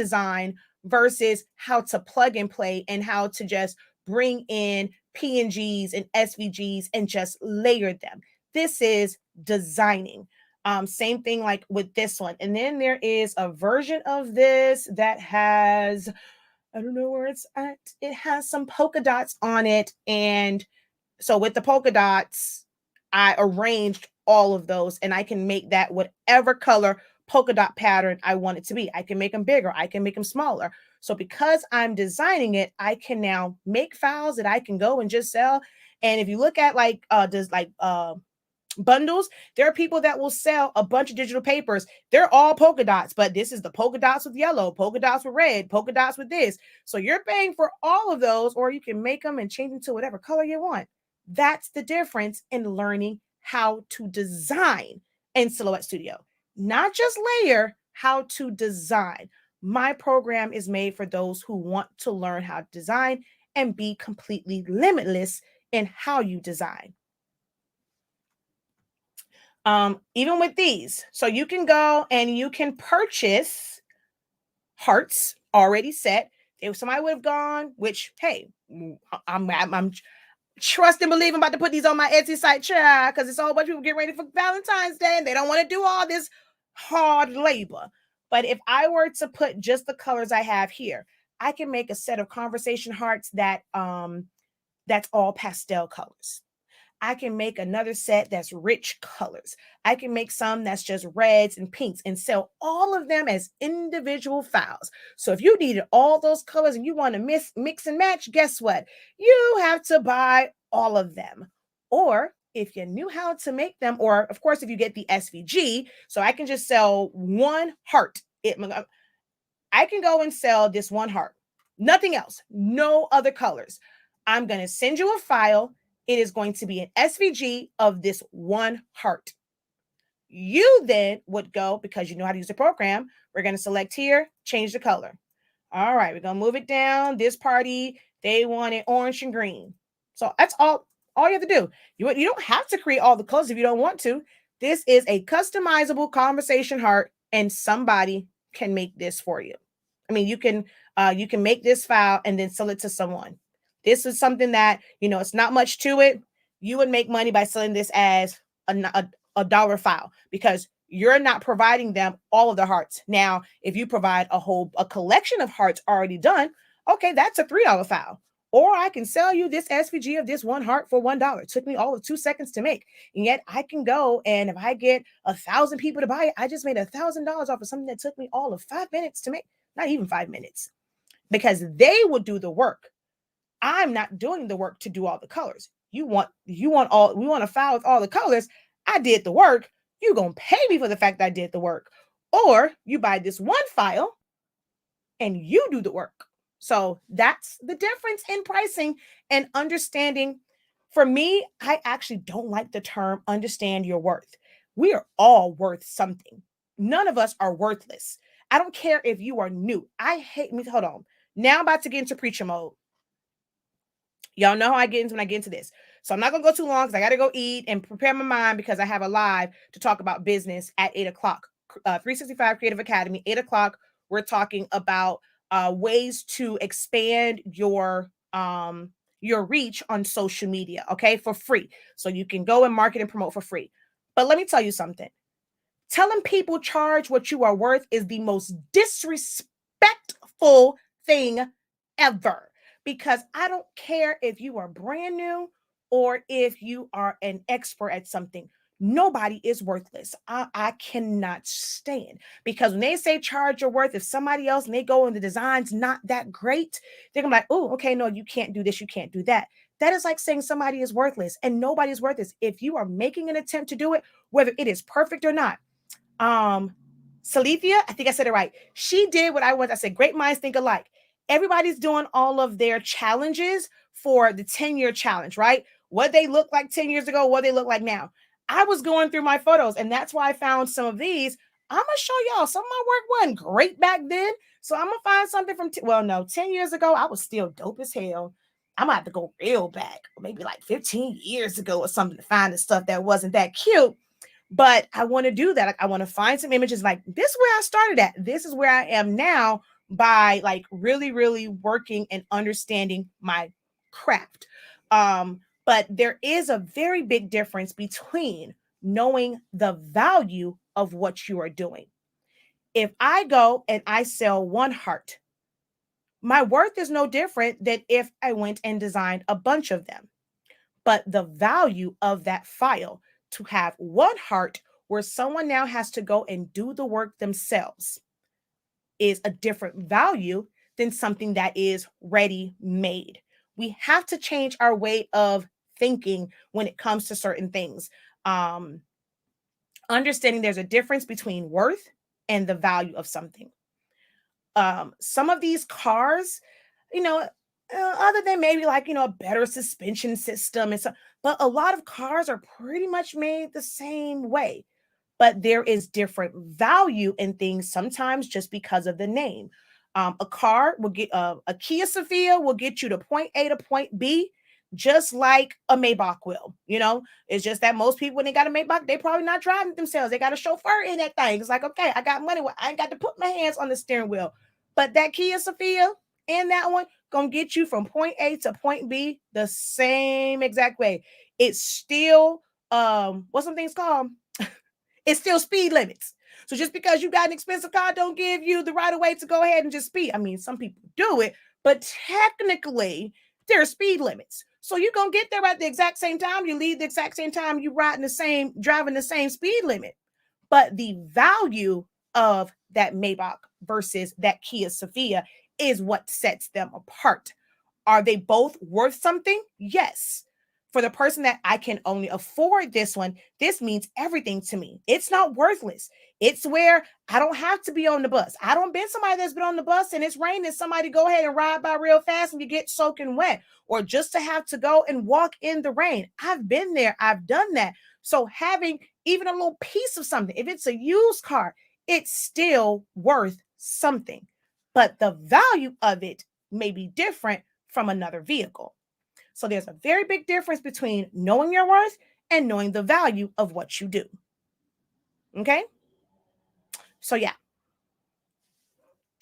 versus how to plug and play and how to just bring in PNGs and SVGs and just layer them. This is designing. Same thing like with this one. And then there is a version of this that has, I don't know where it's at. It has some polka dots on it. And so with the polka dots, I arranged all of those and I can make that whatever color polka dot pattern I want it to be. I can make them bigger. I can make them smaller. So because I'm designing it, I can now make files that I can go and just sell. And if you look at bundles, there are people that will sell a bunch of digital papers. They're all polka dots, but this is the polka dots with yellow, polka dots with red, polka dots with this. So you're paying for all of those, or you can make them and change them to whatever color you want. That's the difference in learning how to design in Silhouette Studio. Not just layer, how to design. My program is made for those who want to learn how to design and be completely limitless in how you design. Even with these, so you can go and you can purchase hearts already set. If somebody would have gone, which, hey, I'm trust and believe I'm about to put these on my Etsy site, because it's a whole bunch of people getting ready for Valentine's Day and they don't want to do all this hard labor. But if I were to put just the colors I have here, I can make a set of conversation hearts that that's all pastel colors. I can make another set that's rich colors. I can make some that's just reds and pinks and sell all of them as individual files. So if you needed all those colors and you want to mix and match, guess what? You have to buy all of them. Or if you knew how to make them, or of course, if you get the SVG, so I can just sell one heart. I can go and sell this one heart, nothing else, no other colors. I'm going to send you a file. It is going to be an SVG of this one heart. You then would go, because you know how to use the program, we're going to select here, change the color. All right, we're going to move it down. This party, they want it orange and green. So that's all you have to do. You don't have to create all the colors if you don't want to. This is a customizable conversation heart, and somebody can make this for you. I mean, you can make this file and then sell it to someone. This is something that, it's not much to it. You would make money by selling this as a dollar file because you're not providing them all of the hearts. Now, if you provide a collection of hearts already done, okay, that's a $3 file. Or I can sell you this SVG of this one heart for $1. It took me all of 2 seconds to make. And yet I can go, and if I get 1,000 people to buy it, I just made $1,000 off of something that took me all of 5 minutes to make. Not even 5 minutes, because they would do the work. I'm not doing the work to do all the colors. We want a file with all the colors. I did the work. You're going to pay me for the fact that I did the work. Or you buy this one file and you do the work. So that's the difference in pricing and understanding. For me, I actually don't like the term understand your worth. We are all worth something. None of us are worthless. I don't care if you are new. Hold on. Now I'm about to get into preacher mode. Y'all know how I get into when I get into this. So I'm not going to go too long because I got to go eat and prepare my mind because I have a live to talk about business at 8 o'clock. 365 Creative Academy, 8 o'clock. We're talking about ways to expand your reach on social media, okay, for free. So you can go and market and promote for free. But let me tell you something. Telling people charge what you are worth is the most disrespectful thing ever. Because I don't care if you are brand new or if you are an expert at something. Nobody is worthless. I cannot stand, because when they say charge your worth, if somebody else and they go and the design's not that great, they're gonna be like, oh, okay, no, you can't do this, you can't do that. That is like saying somebody is worthless, and nobody is worthless. If you are making an attempt to do it, whether it is perfect or not. Salithia, I think I said it right. She did what I want. I said, great minds think alike. Everybody's doing all of their challenges for the 10-year challenge, right? What they look like 10 years ago, what they look like now. I was going through my photos, and that's why I found some of these. I'm going to show y'all some of my work wasn't great back then. So I'm going to find something from, 10 years ago, I was still dope as hell. I'm going to have to go real back, maybe like 15 years ago or something, to find the stuff that wasn't that cute. But I want to do that. Like, I want to find some images like this is where I started at. This is where I am now by like really, really working and understanding my craft. But there is a very big difference between knowing the value of what you are doing. If I go and I sell one heart, my worth is no different than if I went and designed a bunch of them. But the value of that file to have one heart where someone now has to go and do the work themselves is a different value than something that is ready made. We have to change our way of thinking when it comes to certain things. Understanding there's a difference between worth and the value of something. Some of these cars, you know, other than maybe like, a better suspension system and so, but a lot of cars are pretty much made the same way. But there is different value in things sometimes just because of the name. A car will get a Kia Sophia will get you to point A to point B, just like a Maybach will. It's just that most people, when they got a Maybach, they probably not driving it themselves. They got a chauffeur in that thing. It's like, okay, I got money. I ain't got to put my hands on the steering wheel. But that Kia Sophia and that one gonna get you from point A to point B the same exact way. It's still what's some things called? It's still speed limits. So just because you got an expensive car don't give you the right of way to go ahead and just speed. I mean, some people do it, but technically there are speed limits. So you're gonna get there at the exact same time. You leave the exact same time. You driving the same speed limit. But the value of that Maybach versus that Kia Sophia is what sets them apart. Are they both worth something? Yes. For the person that I can only afford this one, this means everything to me. It's not worthless. It's where I don't have to be on the bus. I don't been somebody that's been on the bus and it's raining. Somebody go ahead and ride by real fast and you get soaking wet, or just to have to go and walk in the rain. I've been there. I've done that. So having even a little piece of something, if it's a used car, it's still worth something. But the value of it may be different from another vehicle. So there's a very big difference between knowing your worth and knowing the value of what you do. Okay? So yeah.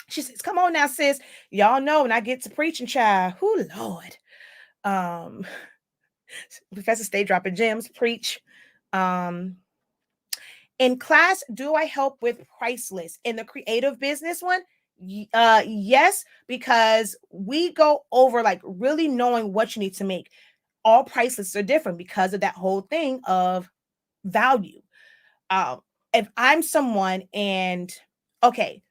She says, come on now, sis. Y'all know when I get to preaching, child, who Lord. Um, Professor stay dropping gems, preach. In class, do I help with price list? In the creative business one, yes, because we go over like really knowing what you need to make. All price lists are different because of that whole thing of value. Um, if I'm someone and okay,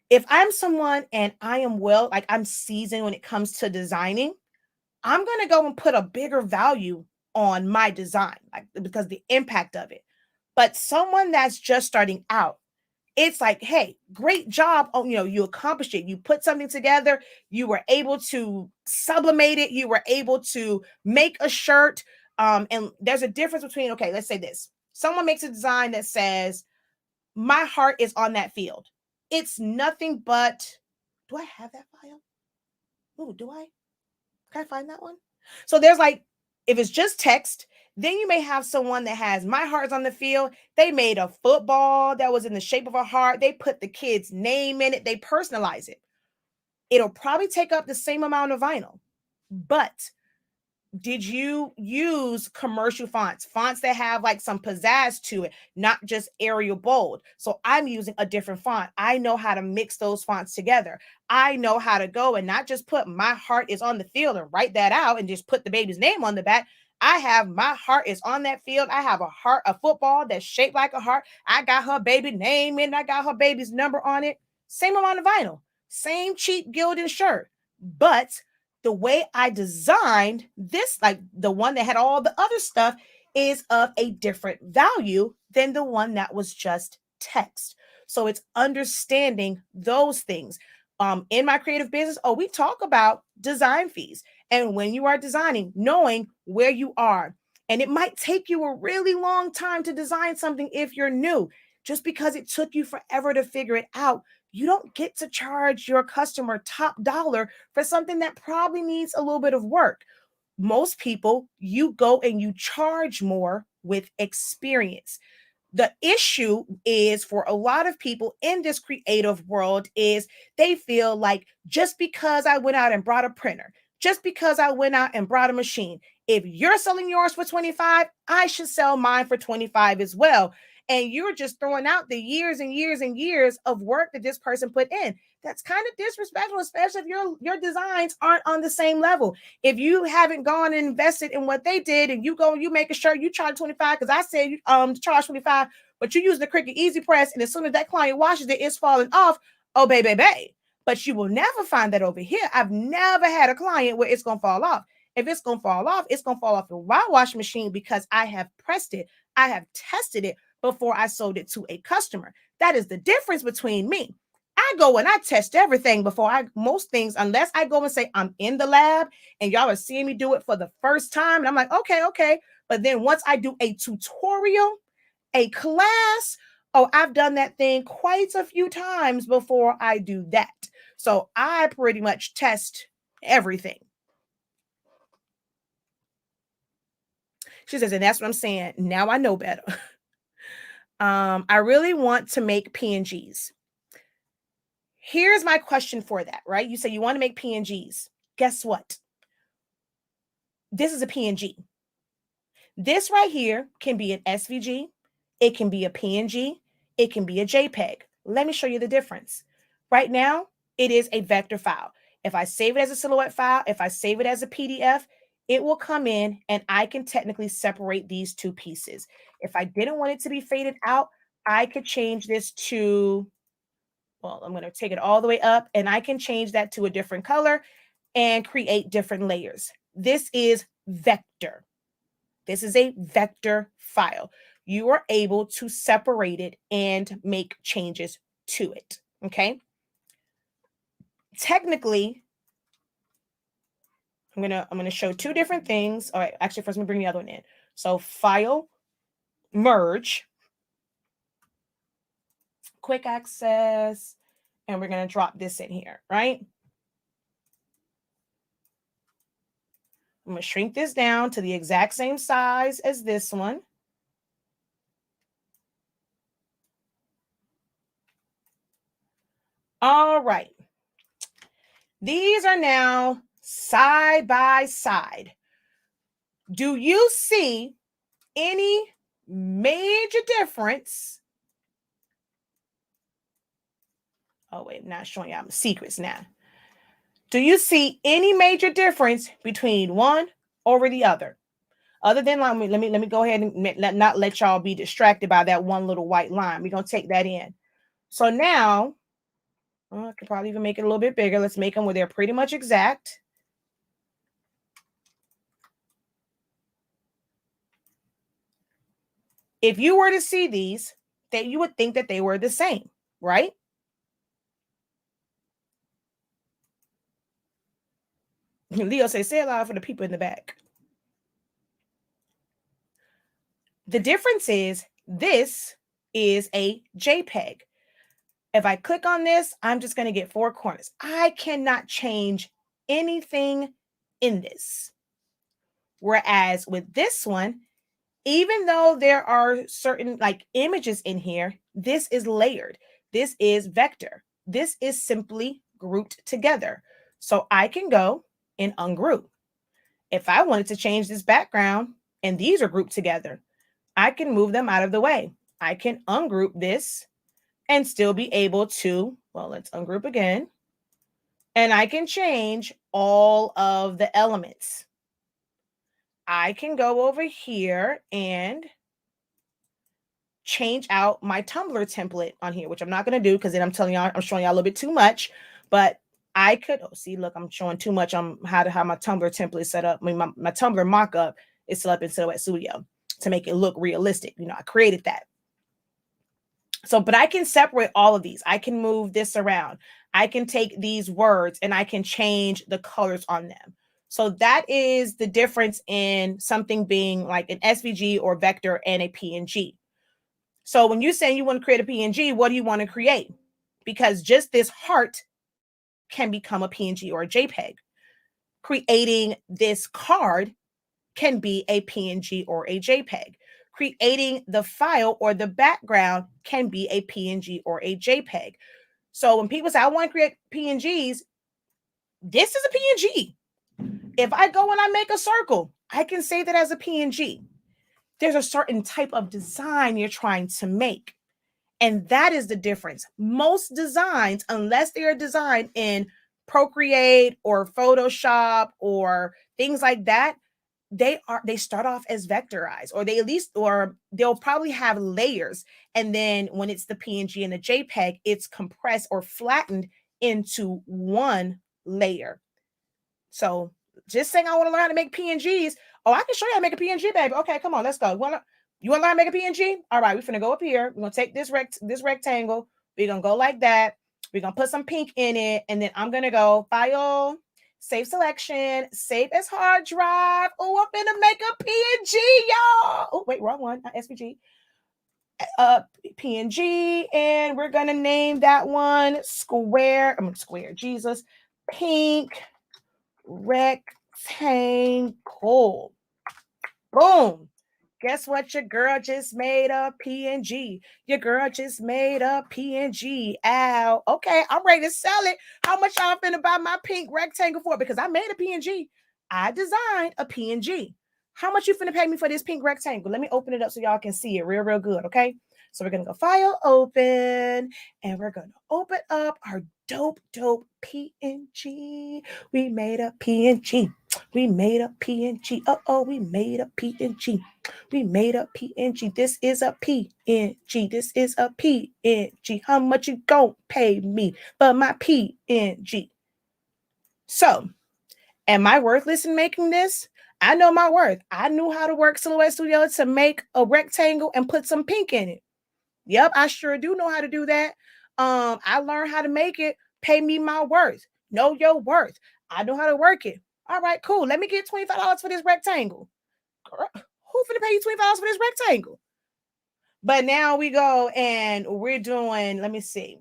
if I'm someone and I am like I'm seasoned when it comes to designing, I'm gonna go and put a bigger value on my design, like because the impact of it. But someone that's just starting out, it's like, hey, great job. Oh, you accomplished it. You put something together. You were able to sublimate it. You were able to make a shirt. And there's a difference between, okay, let's say this. Someone makes a design that says, my heart is on that field. It's nothing but, do I have that file? Oh, do I? Can I find that one? So there's like, if it's just text, then you may have someone that has my heart's on the field. They made a football that was in the shape of a heart. They put the kid's name in it. They personalize it. It'll probably take up the same amount of vinyl. But did you use commercial fonts that have like some pizzazz to it, not just Arial bold? So I'm using a different font. I know how to mix those fonts together. I know how to go and not just put my heart is on the field and write that out and just put the baby's name on the back. I have my heart is on that field. I have a football that's shaped like a heart. I got her baby name in. I got her baby's number on it. Same amount of vinyl, same cheap gilded shirt, but the way I designed this, like the one that had all the other stuff, is of a different value than the one that was just text. So it's understanding those things. In my creative business, we talk about design fees. And when you are designing, knowing where you are. And it might take you a really long time to design something if you're new. Just because it took you forever to figure it out, you don't get to charge your customer top dollar for something that probably needs a little bit of work. Most people, you go and you charge more with experience. The issue is for a lot of people in this creative world is they feel like just because I went out and brought a printer, just because I went out and brought a machine, if you're selling yours for 25, I should sell mine for 25 as well. And you're just throwing out the years and years and years of work that this person put in. That's kind of disrespectful, especially if your designs aren't on the same level. If you haven't gone and invested in what they did, and you make a shirt, you charge 25 because I said charge 25, but you use the Cricut Easy Press, and as soon as that client washes it, it's falling off. Oh, baby. But you will never find that over here. I've never had a client where it's gonna fall off. If it's gonna fall off, it's gonna fall off in my washing machine because I have pressed it, I have tested it before I sold it to a customer. That is the difference between me. I go and I test everything before most things, unless I go and say I'm in the lab and y'all are seeing me do it for the first time. And I'm like, okay. But then once I do a tutorial, a class, oh, I've done that thing quite a few times before I do that. So I pretty much test everything. She says, and that's what I'm saying. Now I know better. I really want to make PNGs. Here's my question for that, right? You say you want to make PNGs. Guess what? This is a PNG. This right here can be an SVG. It can be a PNG. It can be a JPEG. Let me show you the difference. Right now, it is a vector file. If I save it as a silhouette file, if I save it as a PDF, it will come in and I can technically separate these two pieces. If I didn't want it to be faded out, I could change this to, well, I'm going to take it all the way up and I can change that to a different color and create different layers. This is vector. This is a vector file. You are able to separate it and make changes to it. Okay. Technically, I'm gonna show two different things. All right, actually, first, let me bring the other one in. So file, merge, quick access, and we're gonna drop this in here, right? I'm gonna shrink this down to the exact same size as this one. All right. These are now side by side. Do you see any major difference? Oh, wait, I'm not showing y'all secrets now. Do you see any major difference between one over the other? Other than, let me go ahead and not let y'all be distracted by that one little white line. We're going to take that in. So now, I could probably even make it a little bit bigger. Let's make them where they're pretty much exact. If you were to see these, that you would think that they were the same, right? Leo says, say it loud for the people in the back. The difference is this is a JPEG. If I click on this, I'm just going to get four corners. I cannot change anything in this. Whereas with this one, even though there are certain like images in here, this is layered. This is vector. This is simply grouped together. So I can go and ungroup. If I wanted to change this background and these are grouped together, I can move them out of the way. I can ungroup this and still be able to, well, let's ungroup again. And I can change all of the elements. I can go over here and change out my Tumblr template on here, which I'm not going to do because then I'm showing y'all a little bit too much. But I could, look, I'm showing too much on how my Tumblr template is set up. I mean, my Tumblr mockup is set up in Silhouette Studio to make it look realistic. I created that. So, but I can separate all of these. I can move this around. I can take these words and I can change the colors on them. So that is the difference in something being like an SVG or vector and a PNG. So when you're saying you want to create a PNG, what do you want to create? Because just this heart can become a PNG or a JPEG. Creating this card can be a PNG or a JPEG. creating the file or the background can be a PNG or a JPEG. So when people say, I want to create PNGs, this is a PNG. If I go and I make a circle, I can say that as a PNG. There's a certain type of design you're trying to make. And that is the difference. Most designs, unless they are designed in Procreate or Photoshop or things like that, they start off as vectorized, or they'll probably have layers. And then when it's the PNG and the JPEG, it's compressed or flattened into one layer. So just saying I want to learn how to make PNGs. Oh, I can show you how to make a PNG, baby. Okay, come on, let's go. You want to learn how to make a PNG? All right, we're finna go up here. We're gonna take this rectangle. We're gonna go like that. We're gonna put some pink in it, and then I'm gonna go File, Save Selection, Save as Hard Drive. Oh, I'm gonna make a PNG, y'all. Oh, wait, wrong one, not SVG. PNG, and we're gonna name that one Square. Jesus, Pink Rectangle. Boom. Guess what? Your girl just made a PNG. Your girl just made a PNG. Ow. Okay, I'm ready to sell it. How much y'all finna buy my pink rectangle for? Because I made a PNG. I designed a PNG. How much you finna pay me for this pink rectangle? Let me open it up so y'all can see it real good, okay? So we're gonna go File, Open, and we're gonna open up our dope PNG. We made a PNG. We made a PNG. We made a PNG. We made a PNG. This is a PNG. This is a PNG. How much you gon' pay me for my PNG? So, am I worthless in making this? I know my worth. I knew how to work Silhouette Studio to make a rectangle and put some pink in it. Yep, I sure do know how to do that. I learned how to make it. Pay me my worth. Know your worth. I know how to work it. All right, cool. Let me get $25 for this rectangle. Girl, who finna pay you $25 for this rectangle? But now we go and we're doing, let me see.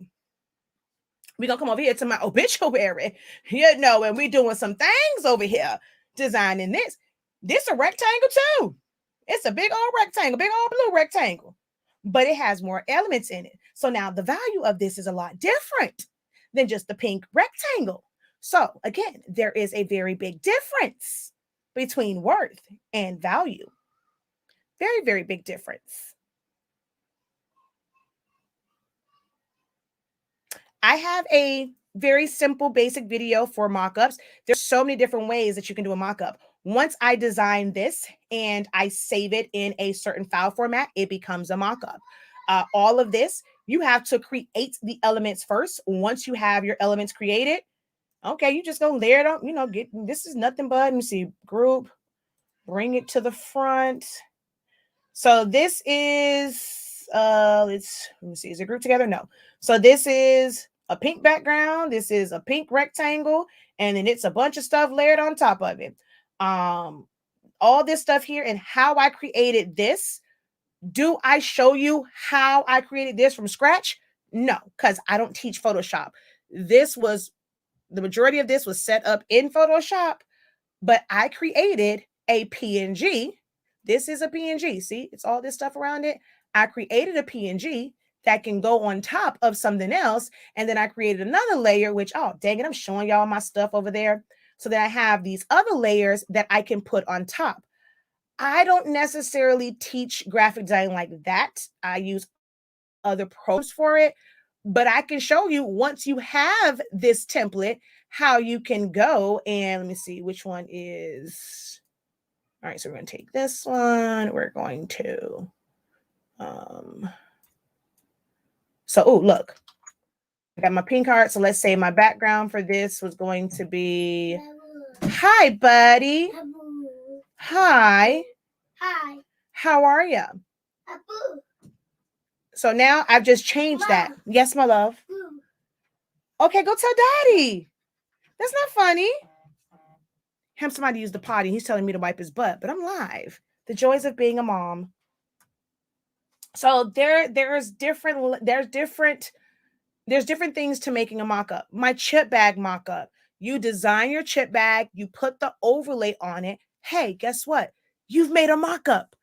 We're gonna come over here to my obituary. And we're doing some things over here. Designing this. This a rectangle too. It's a big old rectangle, big old blue rectangle. But it has more elements in it. So now the value of this is a lot different than just the pink rectangle. So again, there is a very big difference between worth and value. Very, very big difference. I have a very simple, basic video for mockups. There's so many different ways that you can do a mockup. Once I design this and I save it in a certain file format, it becomes a mockup. All of this, you have to create the elements first. Once you have your elements created, okay, you just gonna layer it on, this is nothing but, let me see, group, bring it to the front. So this is, let me see, is it grouped together? No. So this is a pink background. This is a pink rectangle, and then it's a bunch of stuff layered on top of it. All this stuff here and how I created this. Do I show you how I created this from scratch? No, because I don't teach Photoshop. The majority of this was set up in Photoshop, but I created a PNG. This is a PNG. See, it's all this stuff around it. I created a PNG that can go on top of something else. And then I created another layer, which, oh, dang it, I'm showing y'all my stuff over there. So that I have these other layers that I can put on top. I don't necessarily teach graphic design like that. I use other pros for it, but I can show you once you have this template, how you can go and let me see which one is. All right, so we're going to take this one. We're going to, look, I got my pink heart. So let's say my background for this was going to be, hi, buddy. Hi. Hi. How are you? So now I've just changed that. Yes, my love. Okay, go tell daddy. That's not funny. Somebody used the potty. He's telling me to wipe his butt, but I'm live. The joys of being a mom. So there's different things to making a mock-up. My chip bag mock-up. You design your chip bag, you put the overlay on it. Hey, guess what? You've made a mock-up.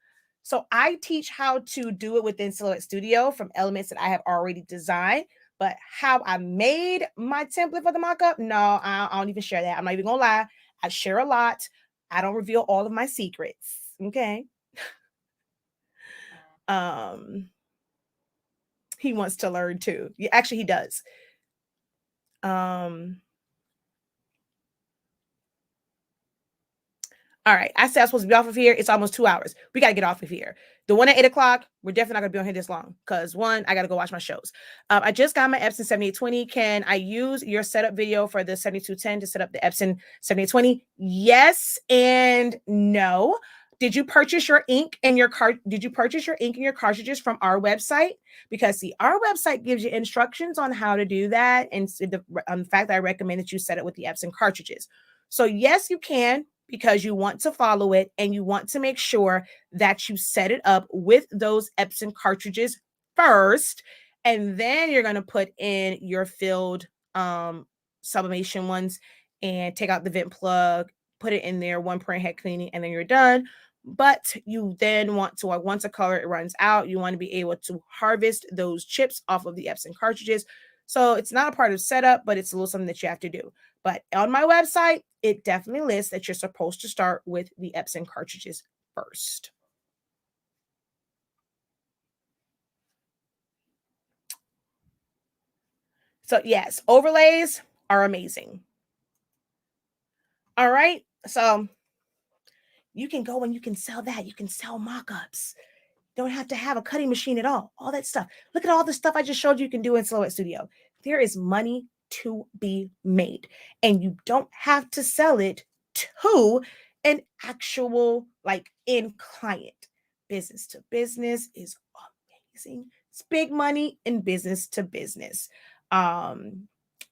So I teach how to do it within Silhouette Studio from elements that I have already designed. But how I made my template for the mockup, no, I don't even share that. I'm not even gonna lie. I share a lot. I don't reveal all of my secrets. Okay. Um, he wants to learn too. Yeah, actually, he does. Um, All right. I said I was supposed to be off of here. It's almost 2 hours. We got to get off of here. The one at 8 o'clock, we're definitely not going to be on here this long because one, I got to go watch my shows. I just got my Epson 7820. Can I use your setup video for the 7210 to set up the Epson 7820? Yes and no. Did you purchase your ink and your card? Did you purchase your ink and your cartridges from our website? Because see, our website gives you instructions on how to do that, and the fact that I recommend that you set it with the Epson cartridges. So yes, you can, because you want to follow it and you want to make sure that you set it up with those Epson cartridges first. And then you're going to put in your filled sublimation ones and take out the vent plug, put it in there, one print head cleaning, and then you're done. But you then want to, once a color it runs out, you want to be able to harvest those chips off of the Epson cartridges. So it's not a part of setup, but it's a little something that you have to do. But on my website, it definitely lists that you're supposed to start with the Epson cartridges first. So yes, overlays are amazing. All right. So you can go and you can sell that. You can sell mock-ups. Don't have to have a cutting machine at all that stuff. Look at all the stuff I just showed you can do in Silhouette Studio. There is money to be made, and you don't have to sell it to an actual like end client. Business to business is amazing. It's big money in business to business.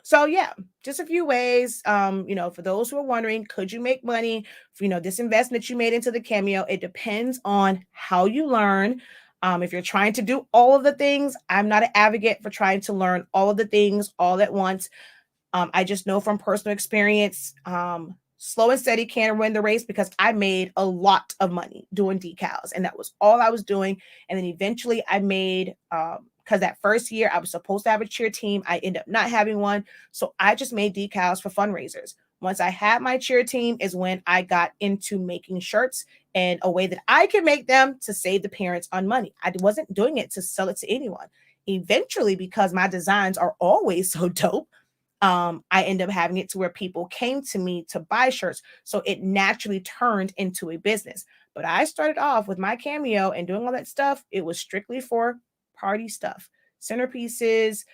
So yeah, just a few ways. For those who are wondering, could you make money? This investment you made into the Cameo, it depends on how you learn. If you're trying to do all of the things, I'm not an advocate for trying to learn all of the things all at once. I just know from personal experience, slow and steady can win the race, because I made a lot of money doing decals, and that was all I was doing. And then eventually I made, because that first year I was supposed to have a cheer team, I ended up not having one. So I just made decals for fundraisers. Once I had my cheer team is when I got into making shirts and a way that I could make them to save the parents on money. I wasn't doing it to sell it to anyone. Eventually, because my designs are always so dope, I end up having it to where people came to me to buy shirts. So it naturally turned into a business. But I started off with my Cameo and doing all that stuff. It was strictly for party stuff, centerpieces,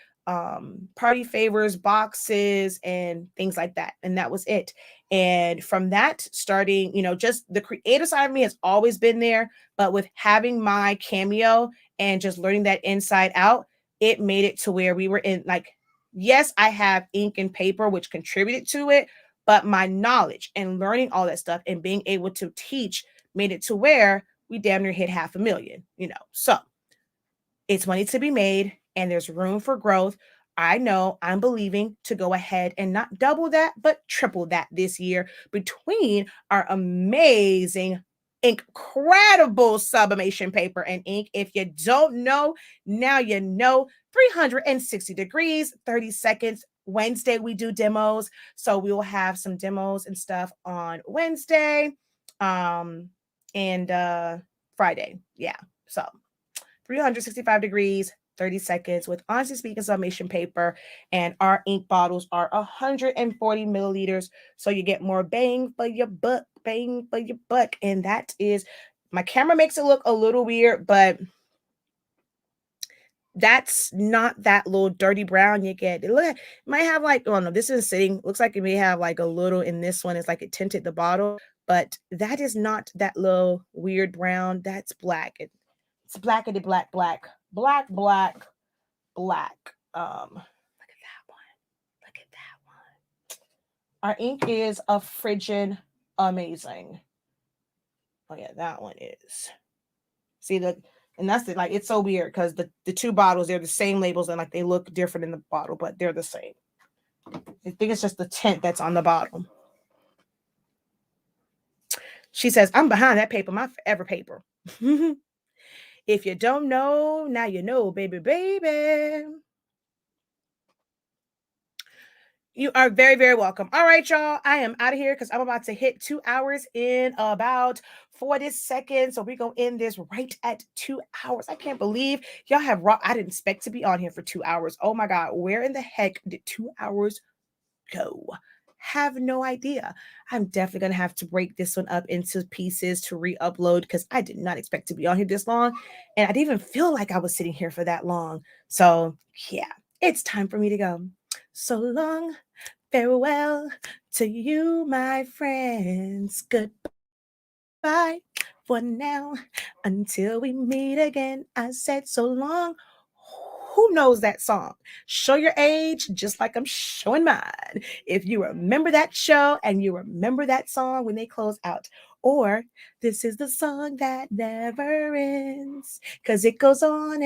party favors, boxes, and things like that. And that was it. And from that, starting, just the creative side of me has always been there. But with having my Cameo and just learning that inside out, it made it to where we were in like, yes, I have ink and paper, which contributed to it, but my knowledge and learning all that stuff and being able to teach made it to where we damn near hit 500,000, So it's money to be made and there's room for growth. I know I'm believing to go ahead and not double that, but triple that this year between our amazing, incredible sublimation paper and ink. If you don't know, now you know. 360 degrees, 30 seconds. Wednesday, we do demos. So we will have some demos and stuff on Wednesday and Friday. Yeah. So 365 degrees, 30 seconds with Honestly Speaking sublimation paper. And our ink bottles are 140 milliliters. So you get more bang for your buck, bang for your buck. And that is, my camera makes it look a little weird, but that's not that little dirty brown you get. It might have like, oh no, this is sitting. Looks like it may have like a little in this one. It's like it tinted the bottle, but that is not that little weird brown. That's black. It's blackety black, black, black, black, black. Look at that one. Look at that one. Our ink is a frigid amazing. Oh yeah, that one is. See and that's it. Like it's so weird because the two bottles, they're the same labels and like they look different in the bottle, but they're the same. I think it's just the tint that's on the bottom. She says, I'm behind that paper, my forever paper. If you don't know, now you know, baby, baby. You are very, very welcome. All right, y'all. I am out of here because I'm about to hit 2 hours in about 40 seconds. So we're going to end this right at 2 hours. I can't believe y'all have I didn't expect to be on here for 2 hours. Oh my God. Where in the heck did 2 hours go? Have no idea. I'm definitely going to have to break this one up into pieces to re-upload because I did not expect to be on here this long. And I didn't even feel like I was sitting here for that long. So yeah, it's time for me to go. So long. Farewell to you, my friends. Goodbye for now. Until we meet again, I said so long. Who knows that song? Show your age just like I'm showing mine. If you remember that show and you remember that song when they close out, or this is the song that never ends, because it goes on,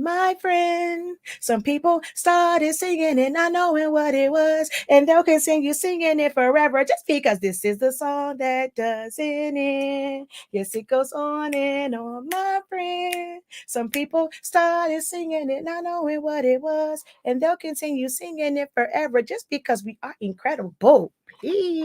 my friend. Some people started singing it, not knowing what it was, and they'll continue singing it forever just because this is the song that doesn't end. Yes, it goes on, my friend. Some people started singing it, not knowing what it was, and they'll continue singing it forever just because we are incredible. Peace.